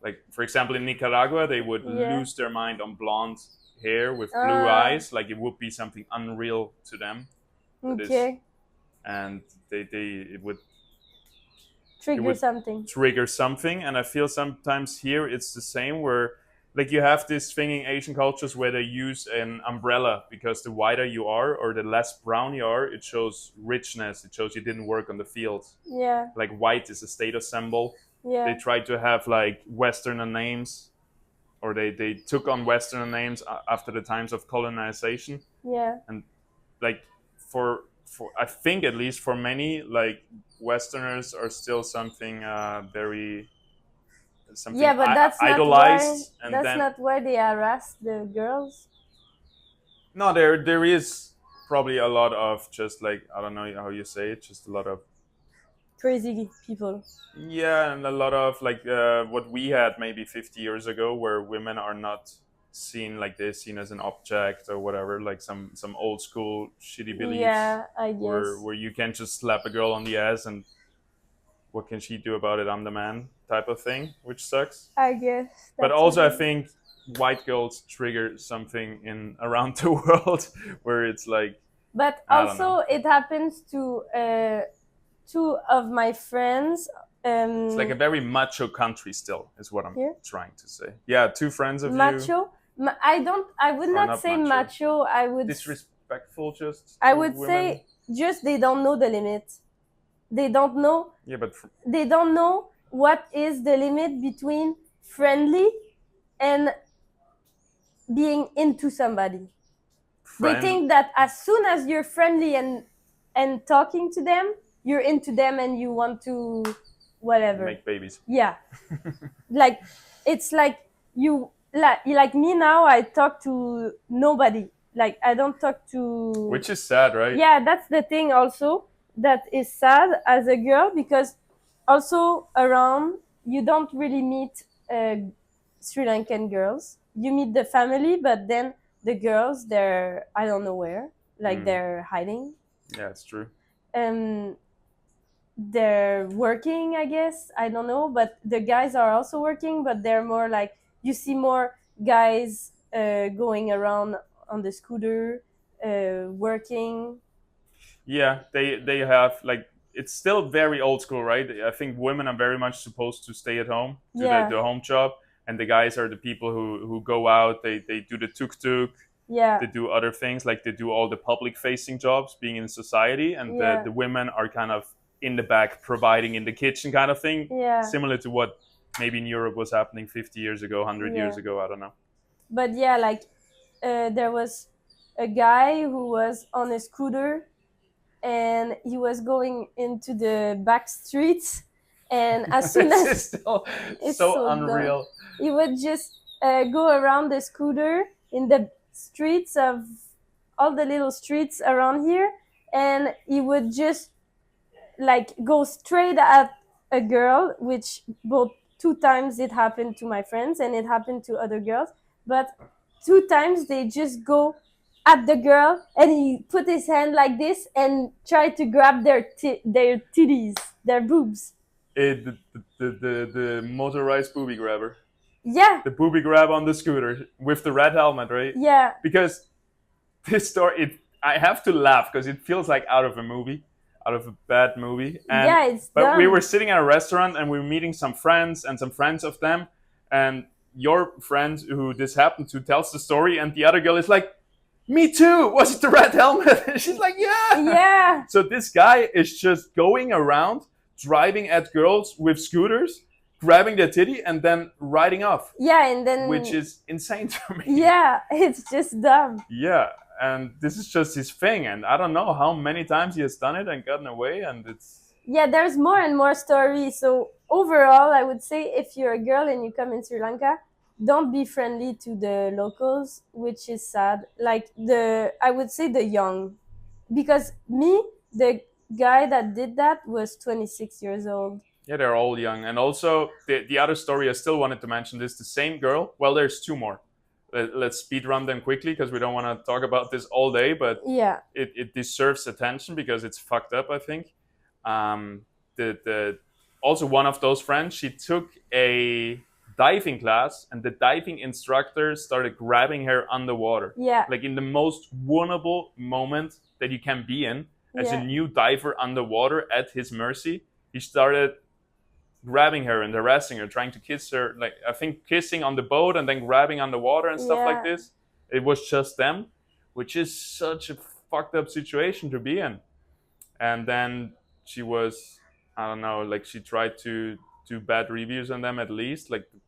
Like, for example, in Nicaragua, they would Yeah. lose their mind on blonde hair with blue eyes. Like, it would be something unreal to them. It is. okay. And it would Trigger would- something. trigger something. And I feel sometimes here it's the same, where like you have this thing in Asian cultures where they use an umbrella because the whiter you are or the less brown you are, it shows richness. It shows you didn't work on the field. Yeah, Like white is a status symbol. yeah, They tried to have like Westerner names, or they took on Westerner names after the times of colonization. yeah, Like for I think at least for many, like Westerners are still something very something yeah. But that's not why. idolized. And That's then not why they harass the girls. no, there is probably a lot of just like, I don't know how you say it, just a lot of Crazy people. yeah, and a lot of like what we had maybe 50 years ago, where women are not seen like this, seen as an object or whatever, like some old school shitty beliefs. Yeah, I guess. where you can't just slap a girl on the ass and what can she do about it? I'm the man type of thing, which sucks. I guess. But that's also, I okay. think white girls trigger something in around the world where it's like, But I don't also, it happens to two of my friends. It's like a very macho country still, is what I'm Here? trying to say. Yeah, 2 friends of you. Macho. I would Or not not say macho. macho. I would. Disrespectful, just. I to would women. say just they don't know the limit. They don't know. Yeah, but They don't know what is the limit between friendly and being into somebody. They think that as soon as you're friendly and talking to them, you're into them and you want to whatever. Make babies. Yeah. Like it's like you like me now, I talk to nobody. Like I don't talk to. Which is sad, right? Yeah, that's the thing also that is sad as a girl, because also around you don't really meet Sri Lankan girls. You meet the family, but then the girls, they're I don't know where, like they're hiding. Yeah, it's true. They're working, I guess. I don't know, but the guys are also working, but they're more like you see more guys going around on the scooter, working. Yeah, they have like it's still very old school, right? I think women are very much supposed to stay at home, do the home job, and the guys are the people who go out. They do the tuk-tuk. Yeah. They do other things, like they do all the public facing jobs, being in society, and the women are kind of in the back, providing in the kitchen kind of thing. Yeah. Similar to what maybe in Europe was happening 50 years ago, 100 years ago, I don't know. But yeah, like there was a guy who was on a scooter and he was going into the back streets, and as soon as it's so unreal dumb. He would just go around the scooter in the streets of all the little streets around here, and he would just like go straight at a girl, which both 2 times it happened to my friends and it happened to other girls, but 2 times they just go at the girl and he put his hand like this and tried to grab their titties, their boobs. The motorized booby grabber. Yeah. The booby grab on the scooter with the red helmet, right? Yeah. Because this story, I have to laugh because it feels like out of a movie, out of a bad movie. And, yeah, it's But dumb. we were sitting at a restaurant and we were meeting some friends and some friends of them. And your friend who this happened to tells the story, and the other girl is like, me too! Was it the red helmet? And she's like, yeah! Yeah! So this guy is just going around, driving at girls with scooters, grabbing their titty, and then riding off. Yeah, and then... Which is insane to me. Yeah, it's just dumb. Yeah, and this is just his thing, and I don't know how many times he has done it and gotten away, and it's... Yeah, there's more and more stories. So overall, I would say if you're a girl and you come in Sri Lanka, don't be friendly to the locals, which is sad. Like I would say the young, because the guy that did that was 26 years old. Yeah, they're all young. And also, the other story I still wanted to mention is the same girl. Well, there's 2 more. Let's speed run them quickly because we don't want to talk about this all day, but yeah, it deserves attention because it's fucked up, I think. Also one of those friends, she took a diving class, and the diving instructor started grabbing her underwater. Yeah. Like in the most vulnerable moment that you can be in as a new diver underwater at his mercy. He started grabbing her and harassing her, trying to kiss her, like I think kissing on the boat and then grabbing underwater and stuff like this. It was just them, which is such a fucked up situation to be in. And then she was, I don't know, like she tried to do bad reviews on them at least, like the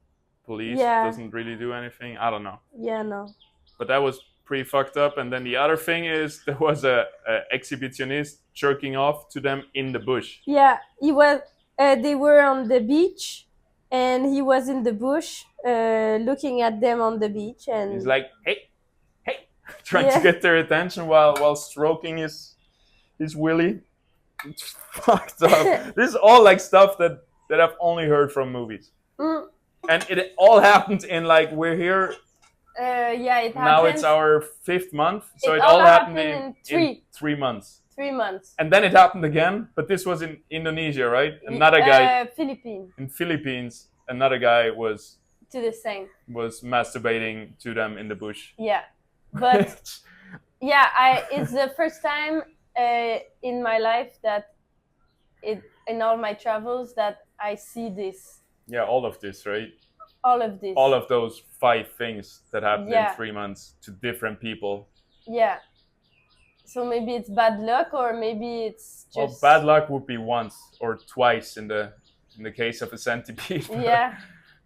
police doesn't really do anything. I don't know. Yeah, no. But that was pretty fucked up. And then the other thing is there was a exhibitionist jerking off to them in the bush. Yeah, he was. They were on the beach, and he was in the bush, looking at them on the beach, and he's like, "Hey, trying to get their attention while stroking his willy." It's fucked up. This is all like stuff that I've only heard from movies, and it all happened in like we're here. Yeah, it happened. Now it's our 5th month, so it all happened in 3 months. 3 months. And then it happened again, but this was in Indonesia, right? Another guy. Philippines. In Philippines, another guy was masturbating to them in the bush. Yeah, but yeah, it's the first time in my life that in all my travels that I see this. Yeah, all of this, right? All of this. All of those 5 things that happened in Yeah. 3 months to different people. Yeah. So maybe it's bad luck, or maybe it's just. Well, bad luck would be once or twice in the case of a centipede. Yeah.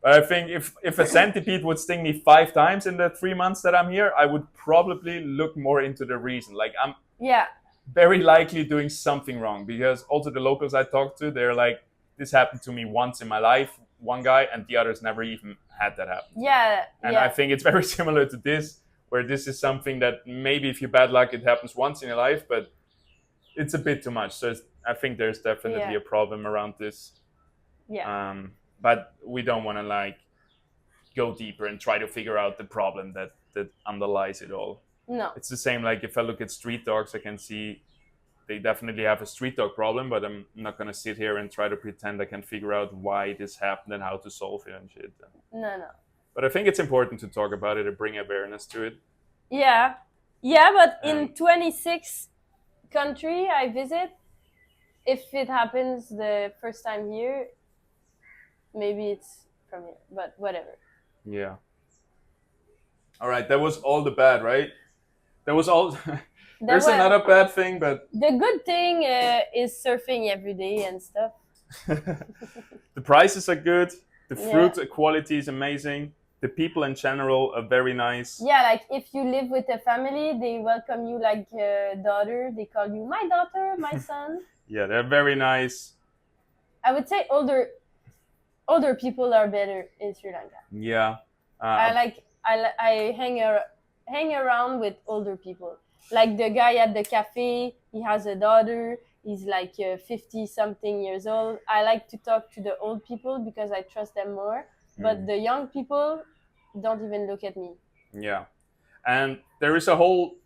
But I think if a centipede would sting me 5 times in the 3 months that I'm here, I would probably look more into the reason. Like, I'm very likely doing something wrong, because also the locals I talked to, they're like, this happened to me once in my life, one guy, and the others never even had that happen. Yeah. And I think it's very similar to this, where this is something that maybe if you bad luck, it happens once in your life, but it's a bit too much. So I think there's definitely a problem around this. Yeah. But we don't want to like go deeper and try to figure out the problem that underlies it all. No. It's the same, like if I look at street dogs, I can see they definitely have a street dog problem, but I'm not going to sit here and try to pretend I can figure out why this happened and how to solve it and shit. No. But I think it's important to talk about it and bring awareness to it. Yeah. Yeah, but in 26 country I visit, if it happens the first time here, maybe it's from here, but whatever. Yeah. All right, that was all the bad, right? That was all. There's another bad thing, but the good thing is surfing every day and stuff. The prices are good. The fruit quality is amazing. The people in general are very nice. Yeah, like if you live with a family, they welcome you like a daughter. They call you my daughter, my son. Yeah, they're very nice. I would say older people are better in Sri Lanka. Yeah. I hang around with older people. Like the guy at the cafe, he has a daughter. He's like 50-something years old. I like to talk to the old people because I trust them more. But the young people don't even look at me. Yeah. And there is a whole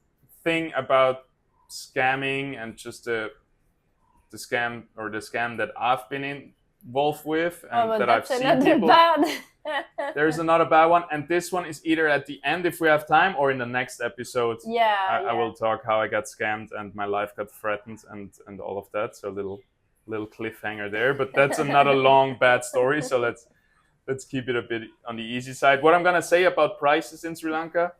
thing about scamming and just the scam that I've been involved with and that I've seen people. Bad. There's another bad one, and this one is either at the end if we have time or in the next episode. I will talk how I got scammed and my life got threatened and all of that. So a little cliffhanger there, but that's another long bad story. So let's keep it a bit on the easy side. What I'm gonna say about prices in Sri Lanka,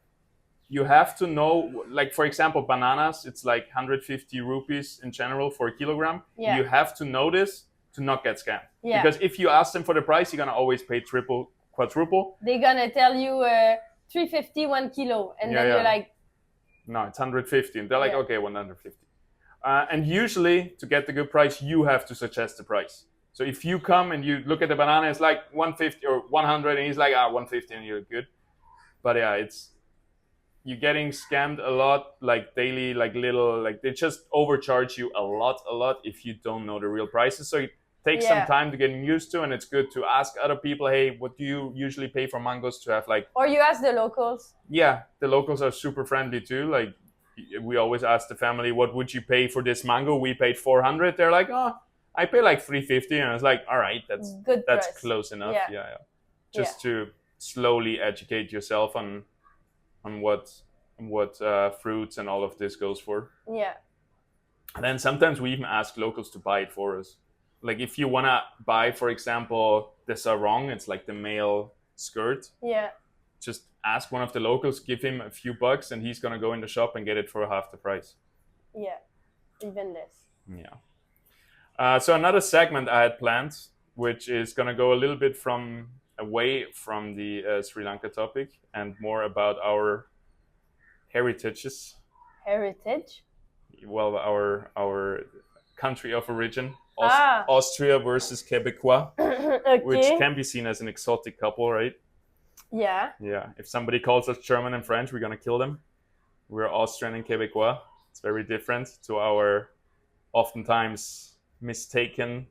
you have to know, like for example, bananas, it's like 150 rupees in general for a kilogram. You have to know this to not get scammed. Because if you ask them for the price, you're gonna always pay triple, quadruple. They're gonna tell you 350 1 kilo, and then you're like, no, it's 150, and they're like, okay, 150. And usually, to get the good price, you have to suggest the price. So if you come and you look at the banana, it's like 150 or 100, and he's like, 150, and you're good. But yeah, you're getting scammed a lot, like daily, like little, like they just overcharge you a lot if you don't know the real prices. So it takes some time to get used to, and it's good to ask other people, hey, what do you usually pay for mangoes to have like... Or you ask the locals. Yeah, the locals are super friendly too. Like we always ask the family, what would you pay for this mango? We paid 400. They're like, I pay like 350, and I was like, all right, that's close enough. Yeah. Just to slowly educate yourself on what fruits and all of this goes for. Yeah. And then sometimes we even ask locals to buy it for us. Like if you wanna buy, for example, the sarong, it's like the male skirt. Yeah. Just ask one of the locals, give him a few bucks, and he's gonna go in the shop and get it for half the price. Yeah, even less. Yeah. So another segment I had planned, which is gonna go a little bit away from the Sri Lanka topic and more about our heritages. Heritage? Well, our country of origin. Austria versus Quebecois, okay. Which can be seen as an exotic couple, right? Yeah. Yeah. If somebody calls us German and French, we're gonna kill them. We're Austrian and Quebecois. It's very different to our oftentimes mistaken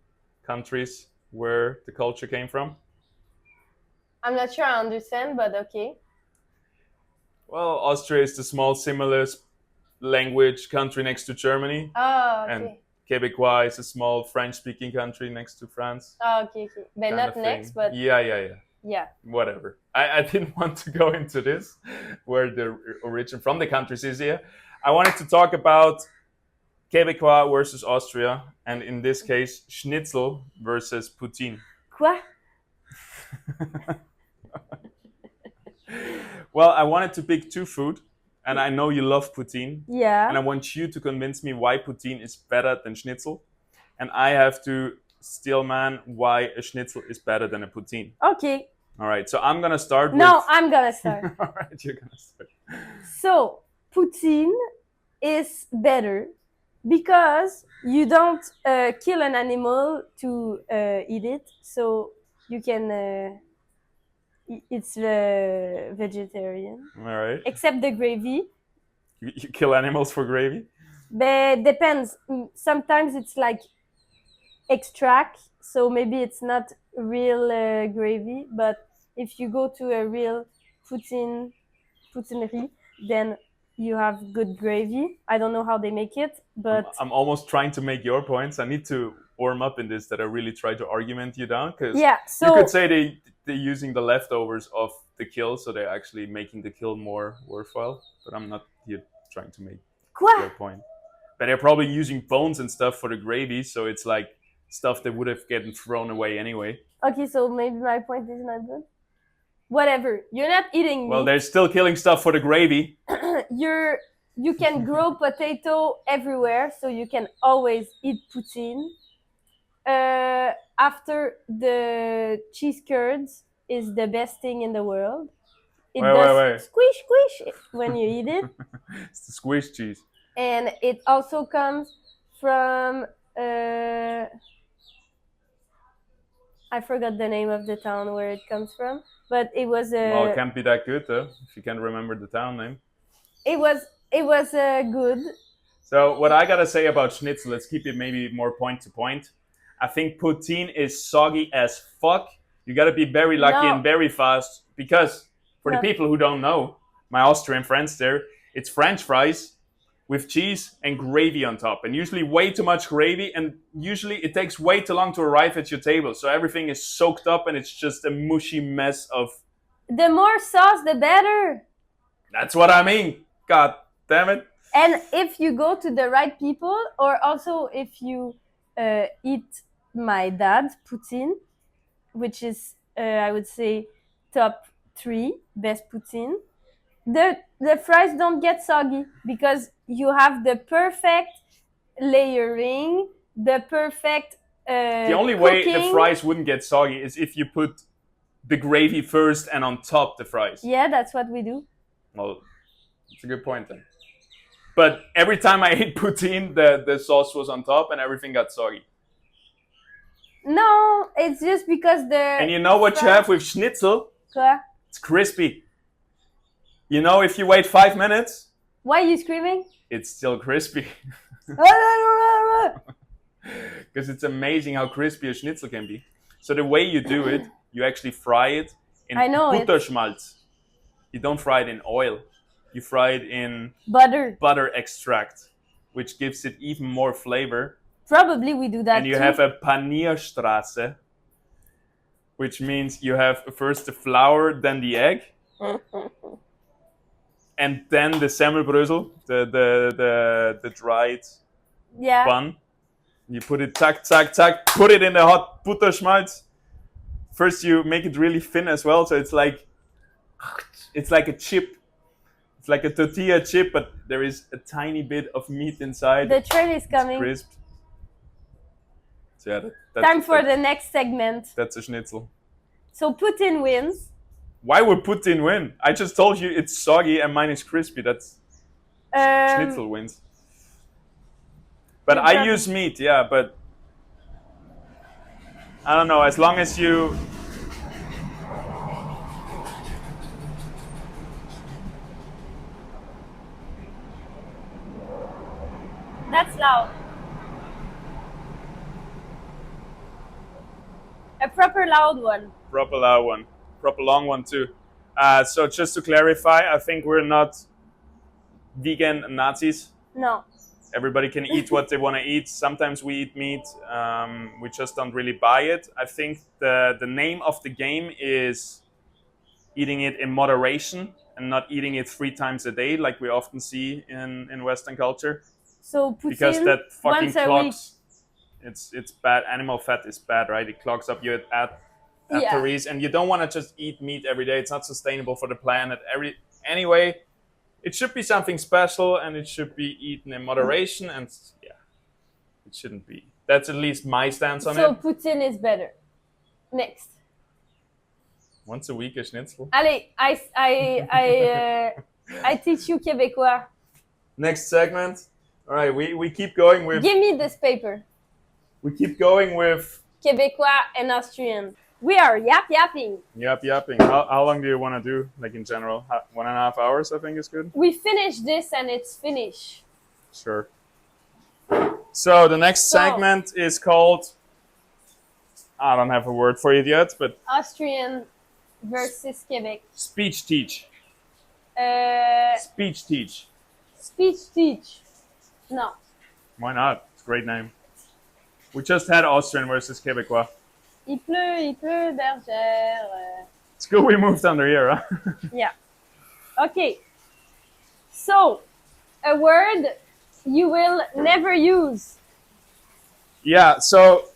countries where the culture came from. I'm not sure I understand, but okay. Well, Austria is the small similar language country next to Germany. Oh, okay. And Quebecois is a small French-speaking country next to France. Oh, okay. But not next, but... Yeah. Whatever. I didn't want to go into this, where the origin from the countries is here. I wanted to talk about Québécois versus Austria, and in this case, Schnitzel versus poutine. Quoi? Well, I wanted to pick two food, and I know you love poutine, Yeah. and I want you to convince me why poutine is better than Schnitzel, and I have to steal man why a Schnitzel is better than a poutine. Okay. All right, so I'm gonna start with... No, I'm gonna start. All right, you're gonna start. So, poutine is better because you don't kill an animal to eat it, so you can. It's vegetarian, All right. except the gravy. You kill animals for gravy? But depends. Sometimes it's like extract, so maybe it's not real gravy. But if you go to a real poutinerie, then you have good gravy. I don't know how they make it, but I'm almost trying to make your points. I need to warm up in this, that I really try to argument you down, because yeah. So you could say they're using the leftovers of the kill, so they're actually making the kill more worthwhile. But I'm not here trying to make your point. But they're probably using bones and stuff for the gravy, so it's like stuff that would have gotten thrown away anyway. Okay, so maybe my point is not good. Whatever. You're not eating meat. Well, they're still killing stuff for the gravy. You can grow potato everywhere, so you can always eat poutine. After the cheese curds is the best thing in the world. It Wait. Squish, squish when you eat it. It's the squish cheese. And it also comes from I forgot the name of the town where it comes from, but it was Well, it can't be that good though, if you can't remember the town name. It was good. So what I gotta say about schnitzel, let's keep it maybe more point to point. I think poutine is soggy as fuck. You gotta be very lucky and very fast, because for the people who don't know, my Austrian friends there, it's French fries with cheese and gravy on top, and usually way too much gravy, and usually it takes way too long to arrive at your table, so everything is soaked up and it's just a mushy mess of... The more sauce, the better. That's what I mean. God damn it. And if you go to the right people, or also if you eat my dad's poutine, which is, I would say, top 3 best poutine, the fries don't get soggy because you have the perfect layering, the perfect the only way the fries wouldn't get soggy is if you put the gravy first and on top the fries. Yeah, that's what we do. Well, it's a good point then. But every time I ate poutine, the sauce was on top and everything got soggy. No, it's just because the... And you know what you have with schnitzel? Quoi? It's crispy. You know, if you wait 5 minutes... Why are you screaming? It's still crispy. Because it's amazing how crispy a schnitzel can be. So the way you do it, you actually fry it in Butterschmalz. You don't fry it in oil. You fry it in butter extract, which gives it even more flavor. Probably we do that and you have a Panierstraße, which means you have first the flour, then the egg, and then the Semmelbrösel, the dried bun. You put it tack, put it in the hot Butterschmalz. First you make it really thin as well, so it's like a chip. It's like a tortilla chip, but there is a tiny bit of meat inside. The train is coming. It's crisp. So yeah, Time for the next segment. That's a schnitzel. So poutine wins. Why would poutine win? I just told you it's soggy and mine is crispy. That's schnitzel wins. But I use meat, yeah, but I don't know, as long as you... That's loud. A proper loud one. Proper loud one. Proper long one too. So just to clarify, I think we're not vegan Nazis. No. Everybody can eat what they want to eat. Sometimes we eat meat. We just don't really buy it. I think the name of the game is eating it in moderation and not eating it 3 times a day like we often see in Western culture. So poutine because that fucking once a week. clogs. It's bad. Animal fat is bad, right? It clogs up your arteries, and you don't want to just eat meat every day. It's not sustainable for the planet. Anyway, it should be something special, and it should be eaten in moderation. And yeah, it shouldn't be. That's at least my stance on So it. poutine is better. Next. Once a week a schnitzel. Allez, I teach you Québécois. Next segment. All right, we keep going with. Give me this paper. We keep going with. Québécois and Austrian. We are yapping. Yapping. How long do you want to do? Like in general, 1.5 hours, I think is good. We finish this and it's finished. Sure. So the next segment is called. I don't have a word for it yet, but. Austrian versus Quebec. Speech teach. Speech teach. Speech teach. No. Why not? It's a great name. We just had Austrian versus Québécois. Il pleut, bergère. It's good we moved under here, huh? Yeah. Okay. So, a word you will never use. Yeah, so.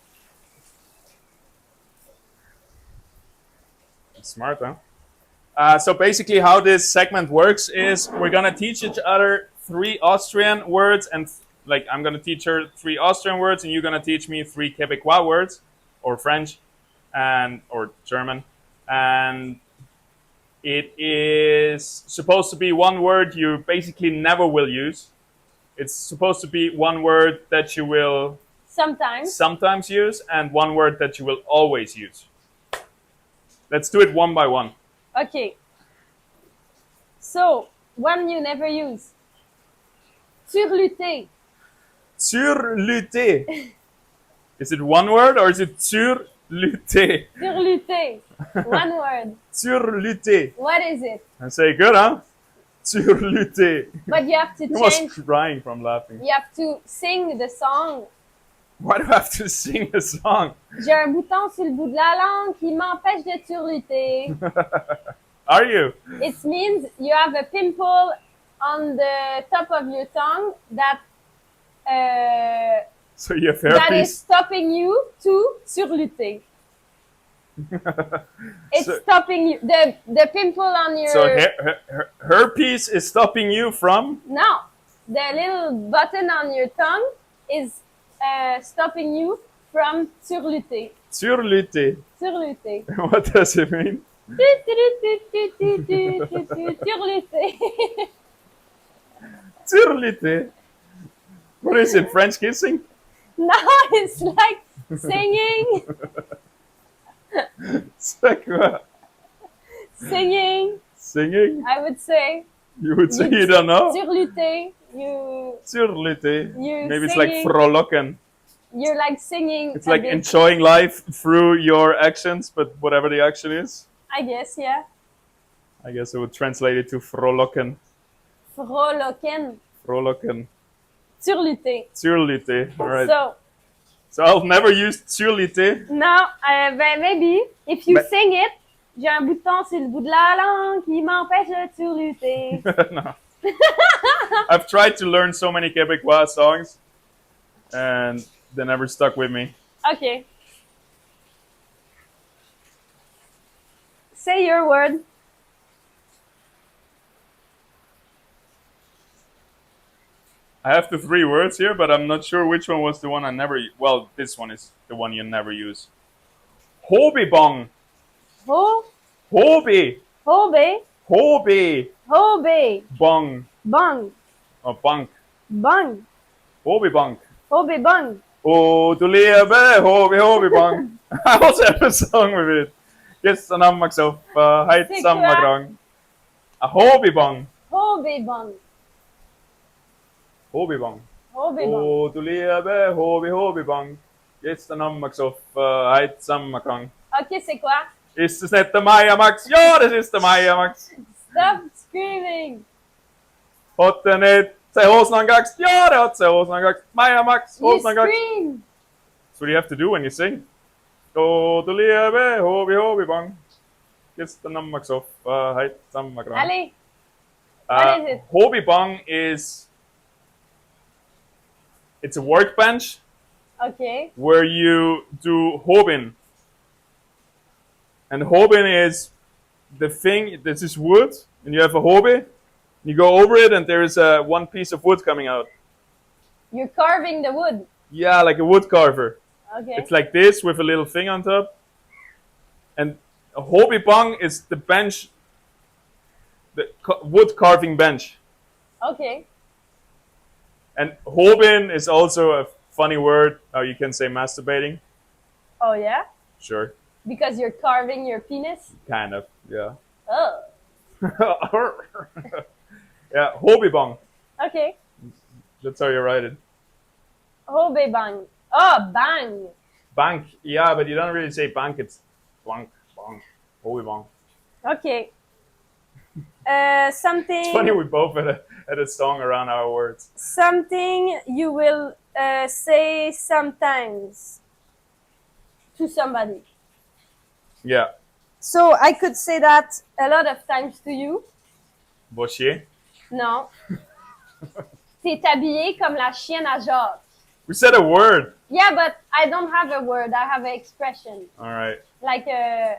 Smart, huh? So basically how this segment works is we're going to teach each other 3 Austrian words, and like I'm going to teach her 3 Austrian words and you're going to teach me 3 Quebecois words, or French or German, and it is supposed to be one word you basically never will use. It's supposed to be one word that you will sometimes use and one word that you will always use. Let's do it one by one. Okay. So, one you never use. Surlutter. Surlutter. Is it one word or is it surlutter? Surlutter. One word. Surlutter. What is it? I say good, huh? Surlutter. But you have to I was change. crying from laughing. You have to sing the song. Why do I have to sing a song? J'ai un bouton sur le bout de la langue qui m'empêche de surlutter. Are you? It means you have a pimple on the top of your tongue that So you have that is herpes? stopping you to surlutter. It's stopping you. The pimple on your... So herpes is stopping you from? No. The little button on your tongue is stopping you from surlutter. Surlutter. Surlutter. What does it mean? Surlutter. Surlutter. What is it? French kissing? No, it's like singing. C'est quoi? Singing. Singing? I would say. You would say you don't know? Surlutter. Surlutter. You Maybe it's like singing. frohlocken. You're like singing. It's like enjoying life through your actions, but whatever the action is. I guess, yeah. I guess I would translate it to frohlocken. Frohlocken. Frohlocken. Surlutter. Surlutter. All right. So I've never used surlutter. now, maybe if you sing it, j'ai un bouton sur le bout de la langue qui m'empêche de surlutter. No. I've tried to learn so many Quebecois songs, and they never stuck with me. Okay. Say your word. I have the 3 words here, but I'm not sure which one was the one I never... Well, this one is the one you never use. Hobibong. Hobby. Hobby. Bong. Bong. Oh, bunk. Bong. Hobibong. Bong. Oh, du lebe, Hobibong. I also have a song with it. Yes, an ammak so heit C'est sammagrang. A Hobibong. Bong. Hobibong. Bong. Oh, du lebe, Hobibong. Jetzt an ammak so heit sammagrang. Ok, c'est quoi? Ist es nicht der Meier-Max? Ja, das ist der Meier-Max. Stop screaming. Hat er nicht seine Hosen angehackt? Ja, der hat seine Hosen angehackt. Meier-Max, You Hosen angehackt. scream. That's what you have to do when you sing. Oh, du liebe, Hobibong. Jetzt an ammak so heit sammagrang. Allez. What is it? Hobibong is It's a workbench Okay. where you do hobin. And hobin is the thing, this is wood, and you have a hobby, you go over it, and there is one piece of wood coming out. You're carving the wood. Yeah, like a wood carver. Okay. It's like this with a little thing on top. And a hobby bong is the bench, the wood carving bench. Okay. And hobin is also a funny word. Oh, you can say masturbating. Oh yeah? Sure. Because you're carving your penis? Kind of, yeah. Oh. Yeah, hobby bong. Okay. That's how you write it. Hobe bang. Oh, bang. Bank, yeah, but you don't really say bank, it's bank, bong, hobby bong. Okay. Something. It's funny we both had a song around our words. Something you will say sometimes to somebody. Yeah. So I could say that a lot of times to you. Bochier. Non. T'es habillé comme la chienne à Jacques. We said a word. Yeah, but I don't have a word. I have an expression. All right. Like A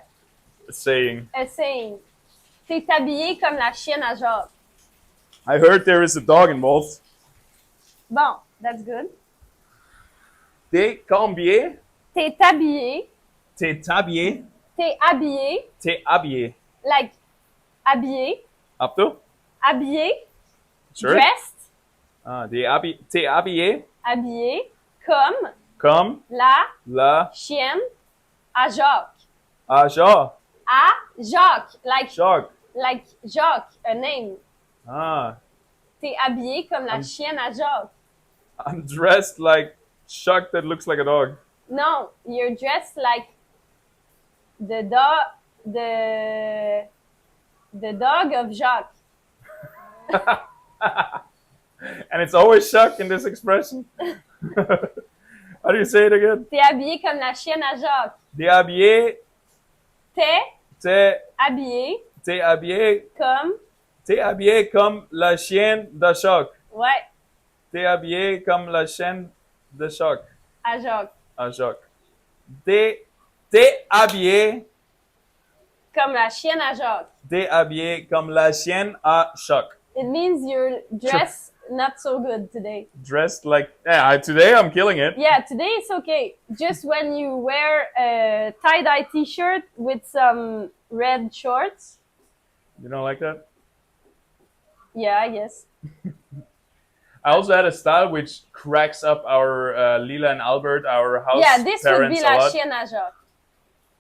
saying. a saying. T'es habillé comme la chienne à Jacques. I heard there is a dog involved. Bon, that's good. T'es combien? T'es habillé. T'es habillé. T'es habillé. T'es habillé. Like habillé. Up to? Habillé. Sure. Dressed. Ah, t'es habillé. Habillé comme Comme la la chienne à Jacques. à Jacques. À Jacques. Jacques. Like Jacques, a name. Ah, T'es habillé comme la chienne à Jacques. I'm dressed like Jacques that looks like a dog. No, you're dressed like the dog of Jacques. And it's always Jacques in this expression. How do you say it again? T'es habillé comme la chienne à Jacques. T'es habillé. T'es habillé T'es habillé. comme... T'es habillé comme la chienne de Jacques. Ouais, T'es habillé comme la chienne de Jacques. à Jacques. À Jacques. T'es habillé. Comme la chienne à Jacques. T'es habillé comme la chienne à Jacques. It means you're dressed not so good today. Dressed like... Yeah, today I'm killing it. Yeah, today it's okay. Just when you wear a tie-dye t-shirt with some red shorts. You don't like that? Yeah, I guess. I also had a style which cracks up our Lila and Albert, our house Yeah, this would parents be a la lot. chienne à Jacques.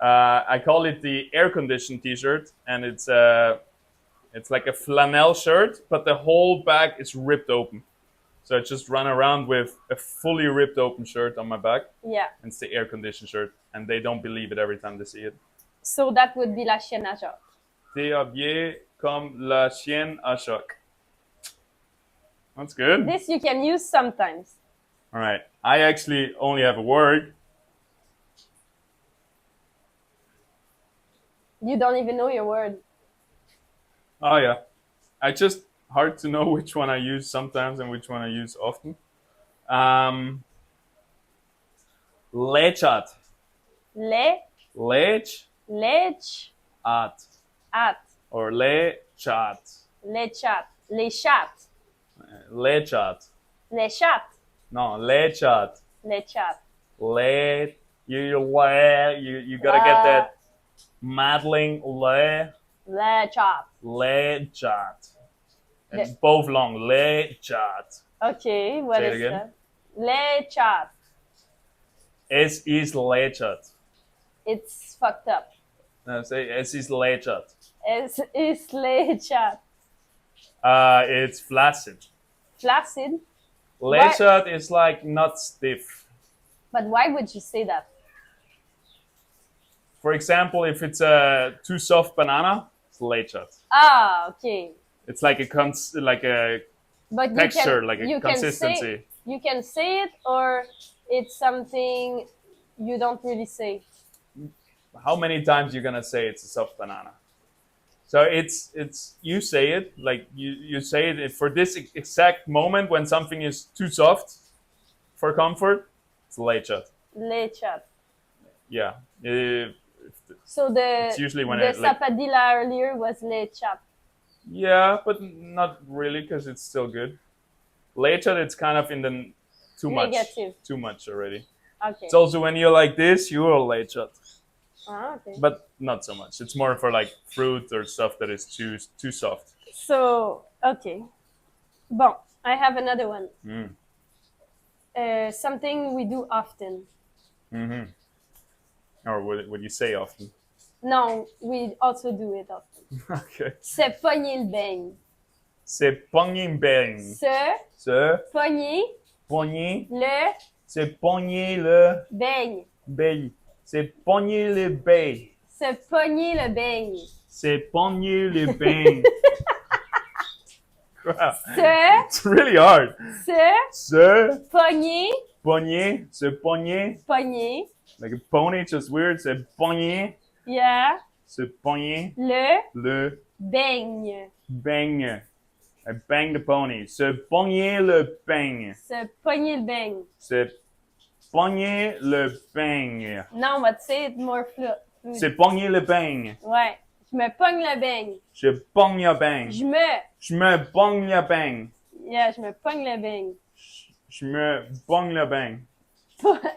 I call it the air-conditioned t-shirt, and it's like a flannel shirt, but the whole back is ripped open. So I just run around with a fully ripped open shirt on my back, Yeah. and it's the air-conditioned shirt, and they don't believe it every time they see it. So that would be la chienne à Jacques. T'es habillé comme la chienne à Jacques. That's good. This you can use sometimes. All right. I actually only have a word. You don't even know your word. Oh, yeah. I just hard to know which one I use sometimes and which one I use often. Lechat. Lech Lech at. at. Or lechat. Lechat. Lechat. Lechat. Lechat. No, lechat. Lechat. You gotta get that maddling Lechat. lechat. It's Le- both long. Lechat. Okay, what Say it is again. that? Lechat. Es ist lechat. It's fucked up. No, say es ist lechat. It's lechat. It's flaccid. Flaccid. Lechat is like not stiff. But why would you say that? For example, if it's a too soft banana, it's lechat. Ah, okay. It's like a But texture, like a you consistency. You can say it, or it's something you don't really say. How many times you gonna say it's a soft banana? So it's you say it like you say it for this exact moment when something is too soft. for comfort, it's lechat. Lechat. Yeah. So It's usually when I, the like, sapadilla earlier was lechat. yeah, but not really because it's still good. Lechat, it's kind of in the too much. Negative. Too much already. Okay. It's also when you're like this, you're lechat. Okay. But not so much. It's more for like fruit or stuff that is too soft. So, okay. Bon, I have another one. Something we do often. Mm-hmm. Or what you say often. No, we also do it often. Okay. Se pogner le beigne. Se pogner beigne. Se pogner Pogner. le Se pogner le beigne. beigne. Se pogner le beigne. Se pogner le beigne. Se pogner le beigne. Wow. Se It's really hard. Se pogner. pogner. Se pogner. Pogner. Like a pony, just weird. Se pogner. Yeah. Se pogner. Le Le beigne. beigne. I bang the pony. Se pogner le beigne. Se pogner le beigne. Se pogner le beigne. Non, on va say it more fluid. Se pogner le beigne. Ouais. Je me pogne le beigne. Je pogne le beigne. Je me pogne le beigne. Yeah, je me pogne le beigne. Je me pogne le beigne.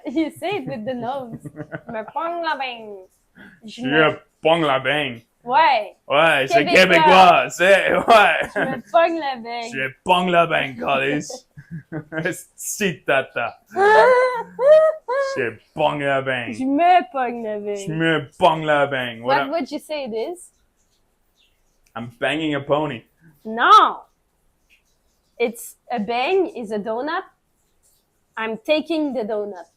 You say it with the nose. Je me pogne le beigne. Je pogne le beigne. Ouais. Ouais, c'est Québécois. québécois. C'est, ouais. Je me pogne le beigne. Je pogne le beigne, Callis. Si tata. Je pogne le Je beigne. me pogne le Je beigne. me pogne le beigne. What would you say it is? I'm banging a pony. No. It's a bang is a donut. I'm taking the donut.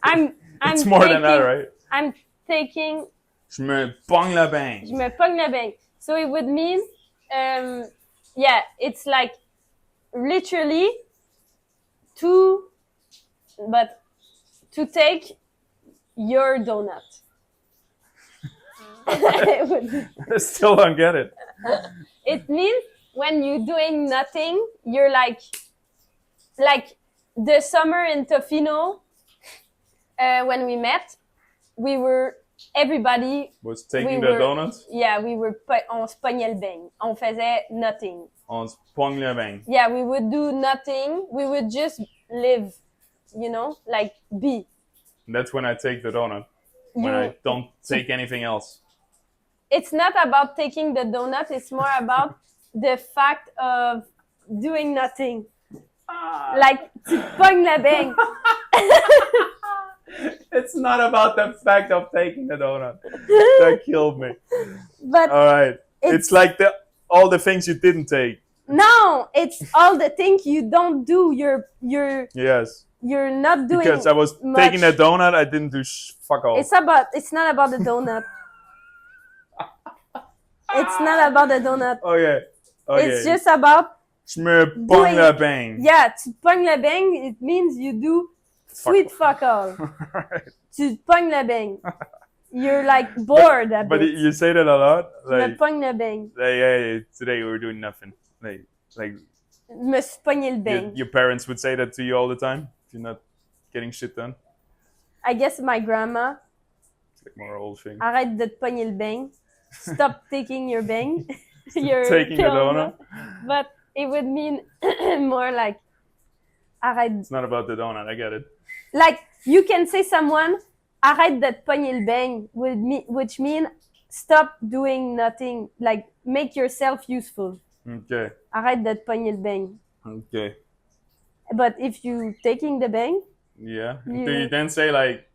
I'm It's more taking, than that, right? I'm taking. Je me pogne le beigne. Je me pogne le beigne. So it would mean, yeah, it's like literally to take your donut. I still don't get it. It means when you're doing nothing, you're like the summer in Tofino, when we met, everybody Was taking the donuts? Yeah, on se pognait le beigne. On faisait nothing. On se pogne le beigne. Yeah, we would do nothing. We would just live, like be. That's when I take the donut. When I don't take anything else. It's not about taking the donut. It's more about the fact of doing nothing. Like, tu pognes la beigne. It's not about the fact of taking the donut. That killed me. But all right. It's like all the things you didn't take. No, it's all the things you don't do. Yes. You're not doing because I was much. Taking the donut. I didn't do fuck all. It's not about the donut. It's not about the donut. Okay. It's just about Je me pogne le beigne. Yeah, tu pognes le beigne, it means you do sweet fuck all. Right. Tu pognes le beigne. You're like bored a But bit. you say that a lot. Je me pogne le beigne. Like, hey, today we're doing nothing. Like Je me suis pogné le beigne. your parents would say that to you all the time if you're not getting shit done. I guess my grandma. It's like more old thing. Arrête de te pogner le beigne. Stop taking your beigne. Your Taking a donut. But it would mean more like arrête. It's not about the donut. I get it. Like you can say someone arrête de te pogner le beigne, which mean stop doing nothing. Like make yourself useful. Okay. Arrête de te pogner le beigne. Okay. But if you taking the beigne, Yeah. Do you then say like,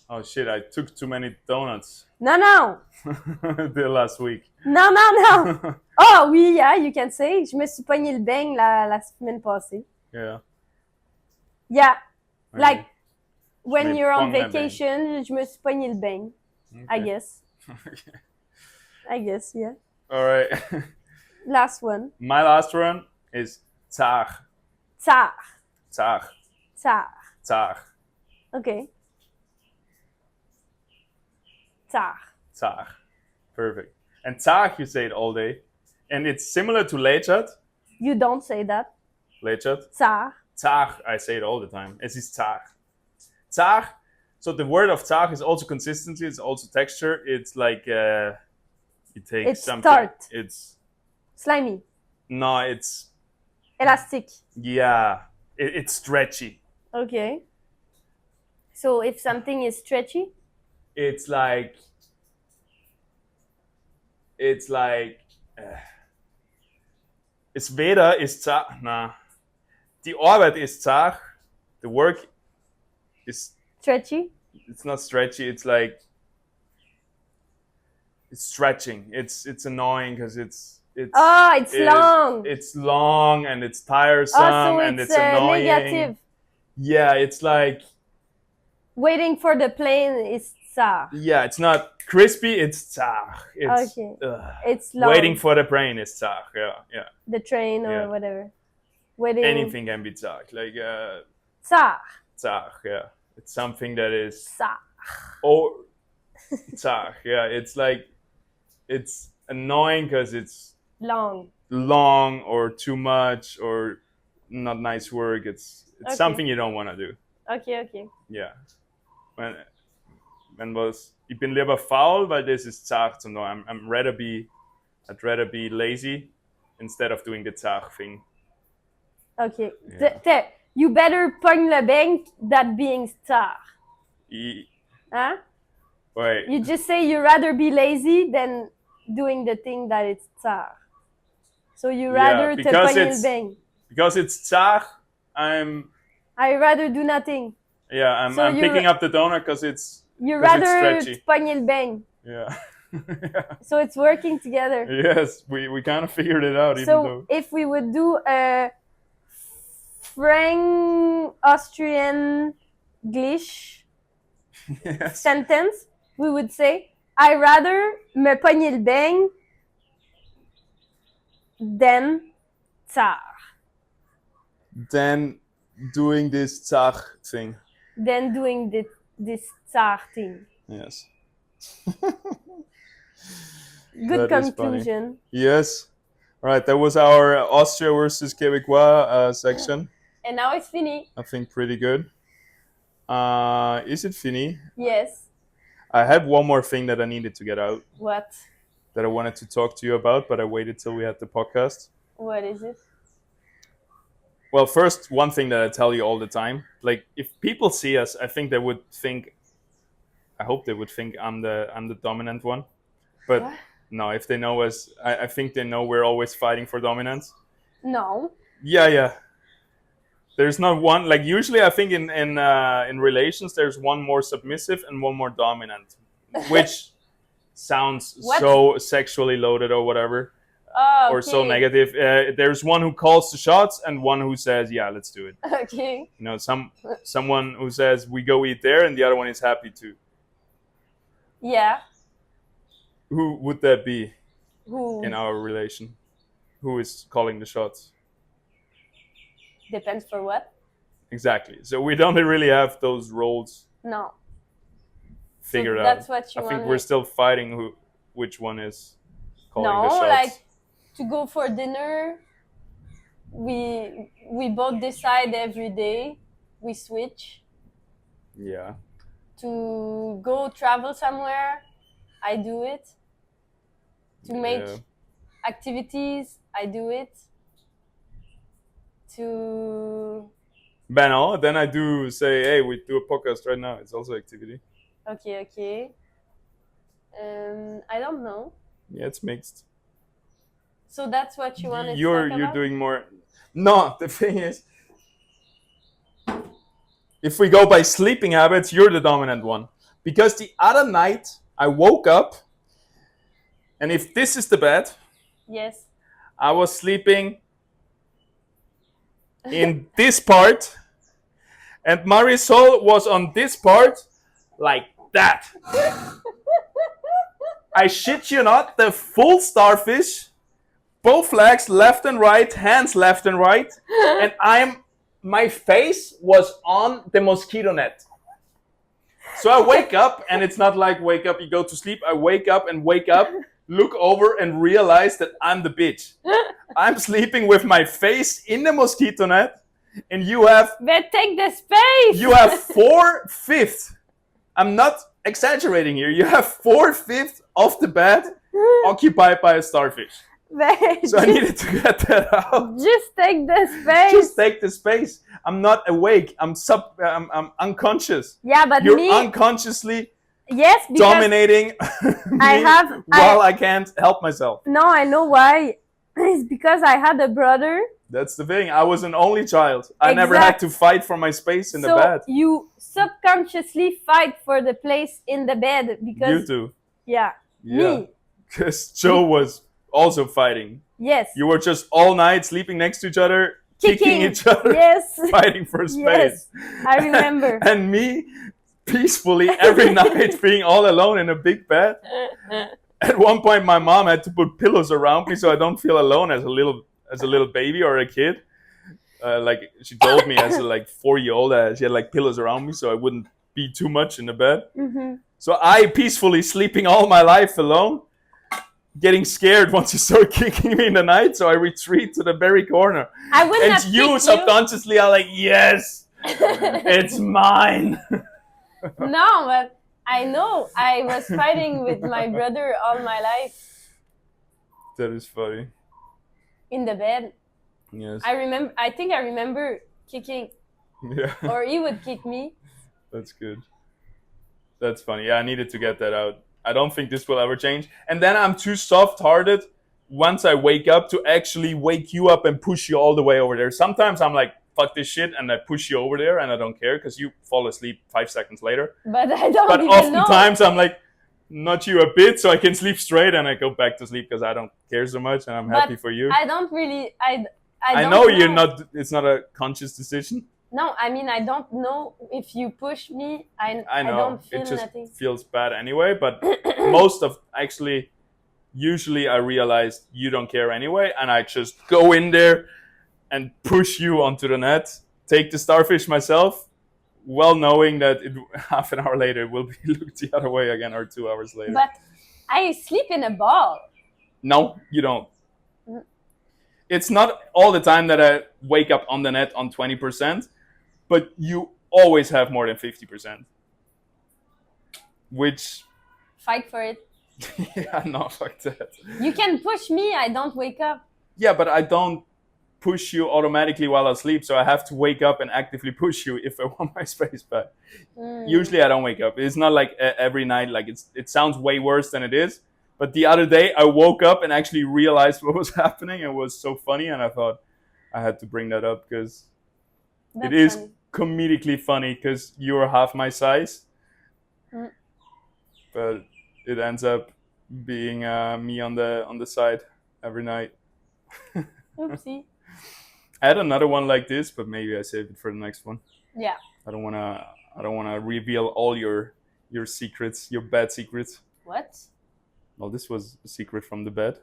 oh shit, I took too many donuts no. the last week? No. Oh oui, yeah, you can say. Je me suis pogné le beigne la semaine passée. Yeah. Yeah. Maybe. Like when me you're on pogner le vacation, je me suis pogné le beigne. Okay. I guess. I guess, yeah. All right. Last one. My last one is tsar. Tsar. Tsar. Tsar. Tsar. Okay. Tsar. Tsar. Perfect. And tsar, you say it all day. And it's similar to lechat. You don't say that. Gletscher. Zar. Zag, I say it all the time. Es ist zag. Zag. So the word of zag is also consistency. It's also texture. It's like you take It's something. tart. It's Slimy. no. It's Elastic. yeah. It's stretchy. Okay. So if something is stretchy, It's like. It's weder ist zag. Nah. Die Arbeit ist zag. The work is. stretchy. It's not stretchy. It's like. It's stretching. It's annoying because it's Long. It's long and it's tiresome So and it's it's annoying. negative. Yeah, it's like Waiting for the plane is zar. yeah, it's not crispy. It's zag. It's Okay. It's long. waiting for the brain is zag. Yeah. The train or Yeah. whatever. Waiting. Anything can be zag. Like Zar. zag. Yeah, it's something that is Zar. zag. Yeah, it's like it's annoying because it's Long. long or too much or not nice work. It's Okay. something you don't want to do. Okay. Ja. Ich bin lieber faul, weil das ist zart. So no, I'd rather be lazy instead of doing the zart thing. Okay. Yeah. You better pogne le bank than being zar. Huh? Wait. You just say you rather be lazy than doing the thing that it's zar. So you rather te because pogne le bank. Because it's zart, I rather do nothing. I'm So picking up the donut because it's You 'cause it's rather stretchy. te pogne le bank. yeah. So it's working together. Yes, we kind of figured it out. Even So though if we would do a Austrian English yes. sentence, we would say, I rather me pogner le beigne than zar. Then doing this zart thing. Than doing this zar thing. Yes. Good That is conclusion. Yes. All right, that was our Austria versus Québécois section. And now it's fini. I think pretty good. Is it fini? Yes. I had one more thing that I needed to get out What? that I wanted to talk to you about, but I waited till we had the podcast. What is it? Well, first, one thing that I tell you all the time, like if people see us, I think they would think, I hope they would think I'm the dominant one. But What? no, if they know us, I think they know we're always fighting for dominance. No. Yeah. There's not one, like usually I think in relations there's one more submissive and one more dominant, which sounds What? so sexually loaded or whatever, Oh, or so okay. negative. There's one who calls the shots and one who says, yeah, let's do it. Okay. You know, someone who says we go eat there and the other one is happy to. Yeah. Who would that be Who? in our relation? Who is calling the shots? Depends for what? Exactly. So we don't really have those roles No. figured So out. that's what you I want. think we're still fighting which one is calling the No, shots. like to go for dinner, we both decide every day. We switch. Yeah. To go travel somewhere, I do it. To make Yeah. activities, I do it. To Banal. Then I do say, hey, we do a podcast right now. It's also activity. okay. I don't know. Yeah, it's mixed. So that's what you want to You're talk about? doing more. No, the thing is, if we go by sleeping habits, you're the dominant one. Because the other night I woke up, and if this is the bed, Yes. I was sleeping in this part, and Marisol was on this part, like that. I shit you not, the full starfish, both legs left and right, hands left and right, and my face was on the mosquito net. So I wake up, and it's not like wake up, you go to sleep. I wake up, look over and realize that I'm the bitch. I'm sleeping with my face in the mosquito net, and you have But take the space. 4/5. I'm not exaggerating here. You have 4/5 of the bed occupied by a starfish. But So I needed to get that out. just take the space. Just take the space. I'm not awake. I'm unconscious. Yeah, but You're me, unconsciously yes, because dominating I me have. while I can't help myself. No, I know why. It's because I had a brother. That's the thing. I was an only child. I never had to fight for my space in the bed. So you subconsciously fight for the place in the bed You because too. yeah, Yeah. me. Because Joe was also fighting. Yes. You were just all night sleeping next to each other, kicking each other, Yes. fighting for space. Yes. I remember. And me peacefully every night being all alone in a big bed. At one point, my mom had to put pillows around me so I don't feel alone as a little baby or a kid. Like she told me as a 4-year-old, she had like pillows around me so I wouldn't be too much in the bed. Mm-hmm. So I peacefully sleeping all my life alone, getting scared once you start kicking me in the night. So I retreat to the very corner. I would not And you subconsciously are like, yes, it's mine. No, but I know I was fighting with my brother all my life That is funny. in the bed. Yes. I think I remember kicking, Yeah. or he would kick me. That's good. That's funny. Yeah, I needed to get that out. I don't think this will ever change. And then I'm too soft-hearted once I wake up to actually wake you up and push you all the way over there. Sometimes I'm like, fuck this shit, and I push you over there and I don't care because you fall asleep 5 seconds later. But I don't But even know. oftentimes I'm like, not you a bit, so I can sleep straight and I go back to sleep because I don't care so much and I'm happy for you. I don't really. I I don't know you're not. It's not a conscious decision. No, I mean I don't know if you push me. I know. don't feel It just nothing. feels bad anyway. But usually I realize you don't care anyway, and I just go in there and push you onto the net, take the starfish myself, well knowing that half an hour later it will be looked the other way again or 2 hours later. But I sleep in a ball. No, you don't. It's not all the time that I wake up on the net on 20%, but you always have more than 50%. Which... Fight for it. Yeah, no, fuck that. You can push me, I don't wake up. Yeah, but I don't push you automatically while I sleep, so I have to wake up and actively push you if I want my space back. Usually I don't wake up. It's not like every night, like it sounds way worse than it is. But the other day I woke up and actually realized what was happening. It was so funny, and I thought I had to bring that up because it is funny. Comedically funny because you're half my size. But it ends up being me on the side every night. Oopsie. I had another one like this, but maybe I save it for the next one. Yeah. I don't wanna reveal all your secrets, your bad secrets. What? Well, this was a secret from the bed.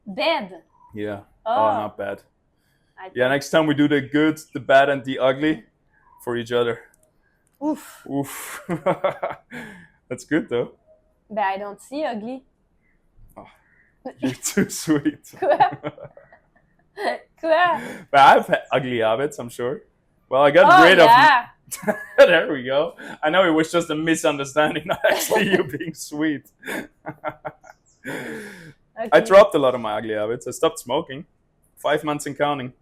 Bed. Yeah. Oh, Not bad. Yeah, next time we do the good, the bad, and the ugly for each other. Oof. Oof. That's good though. But I don't see ugly. Oh, you're too sweet. Quoi? But I've had ugly habits, I'm sure. Well, I got rid of... There we go. I know it was just a misunderstanding, not actually you being sweet. Okay. I dropped a lot of my ugly habits. I stopped smoking. 5 months and counting.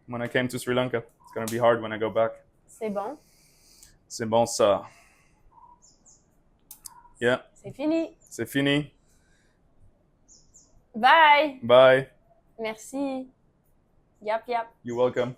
When I came to Sri Lanka. It's going to be hard when I go back. C'est bon. C'est bon ça. Yeah. C'est fini. C'est fini. Bye. Bye. Merci. Yap, yap. You're welcome.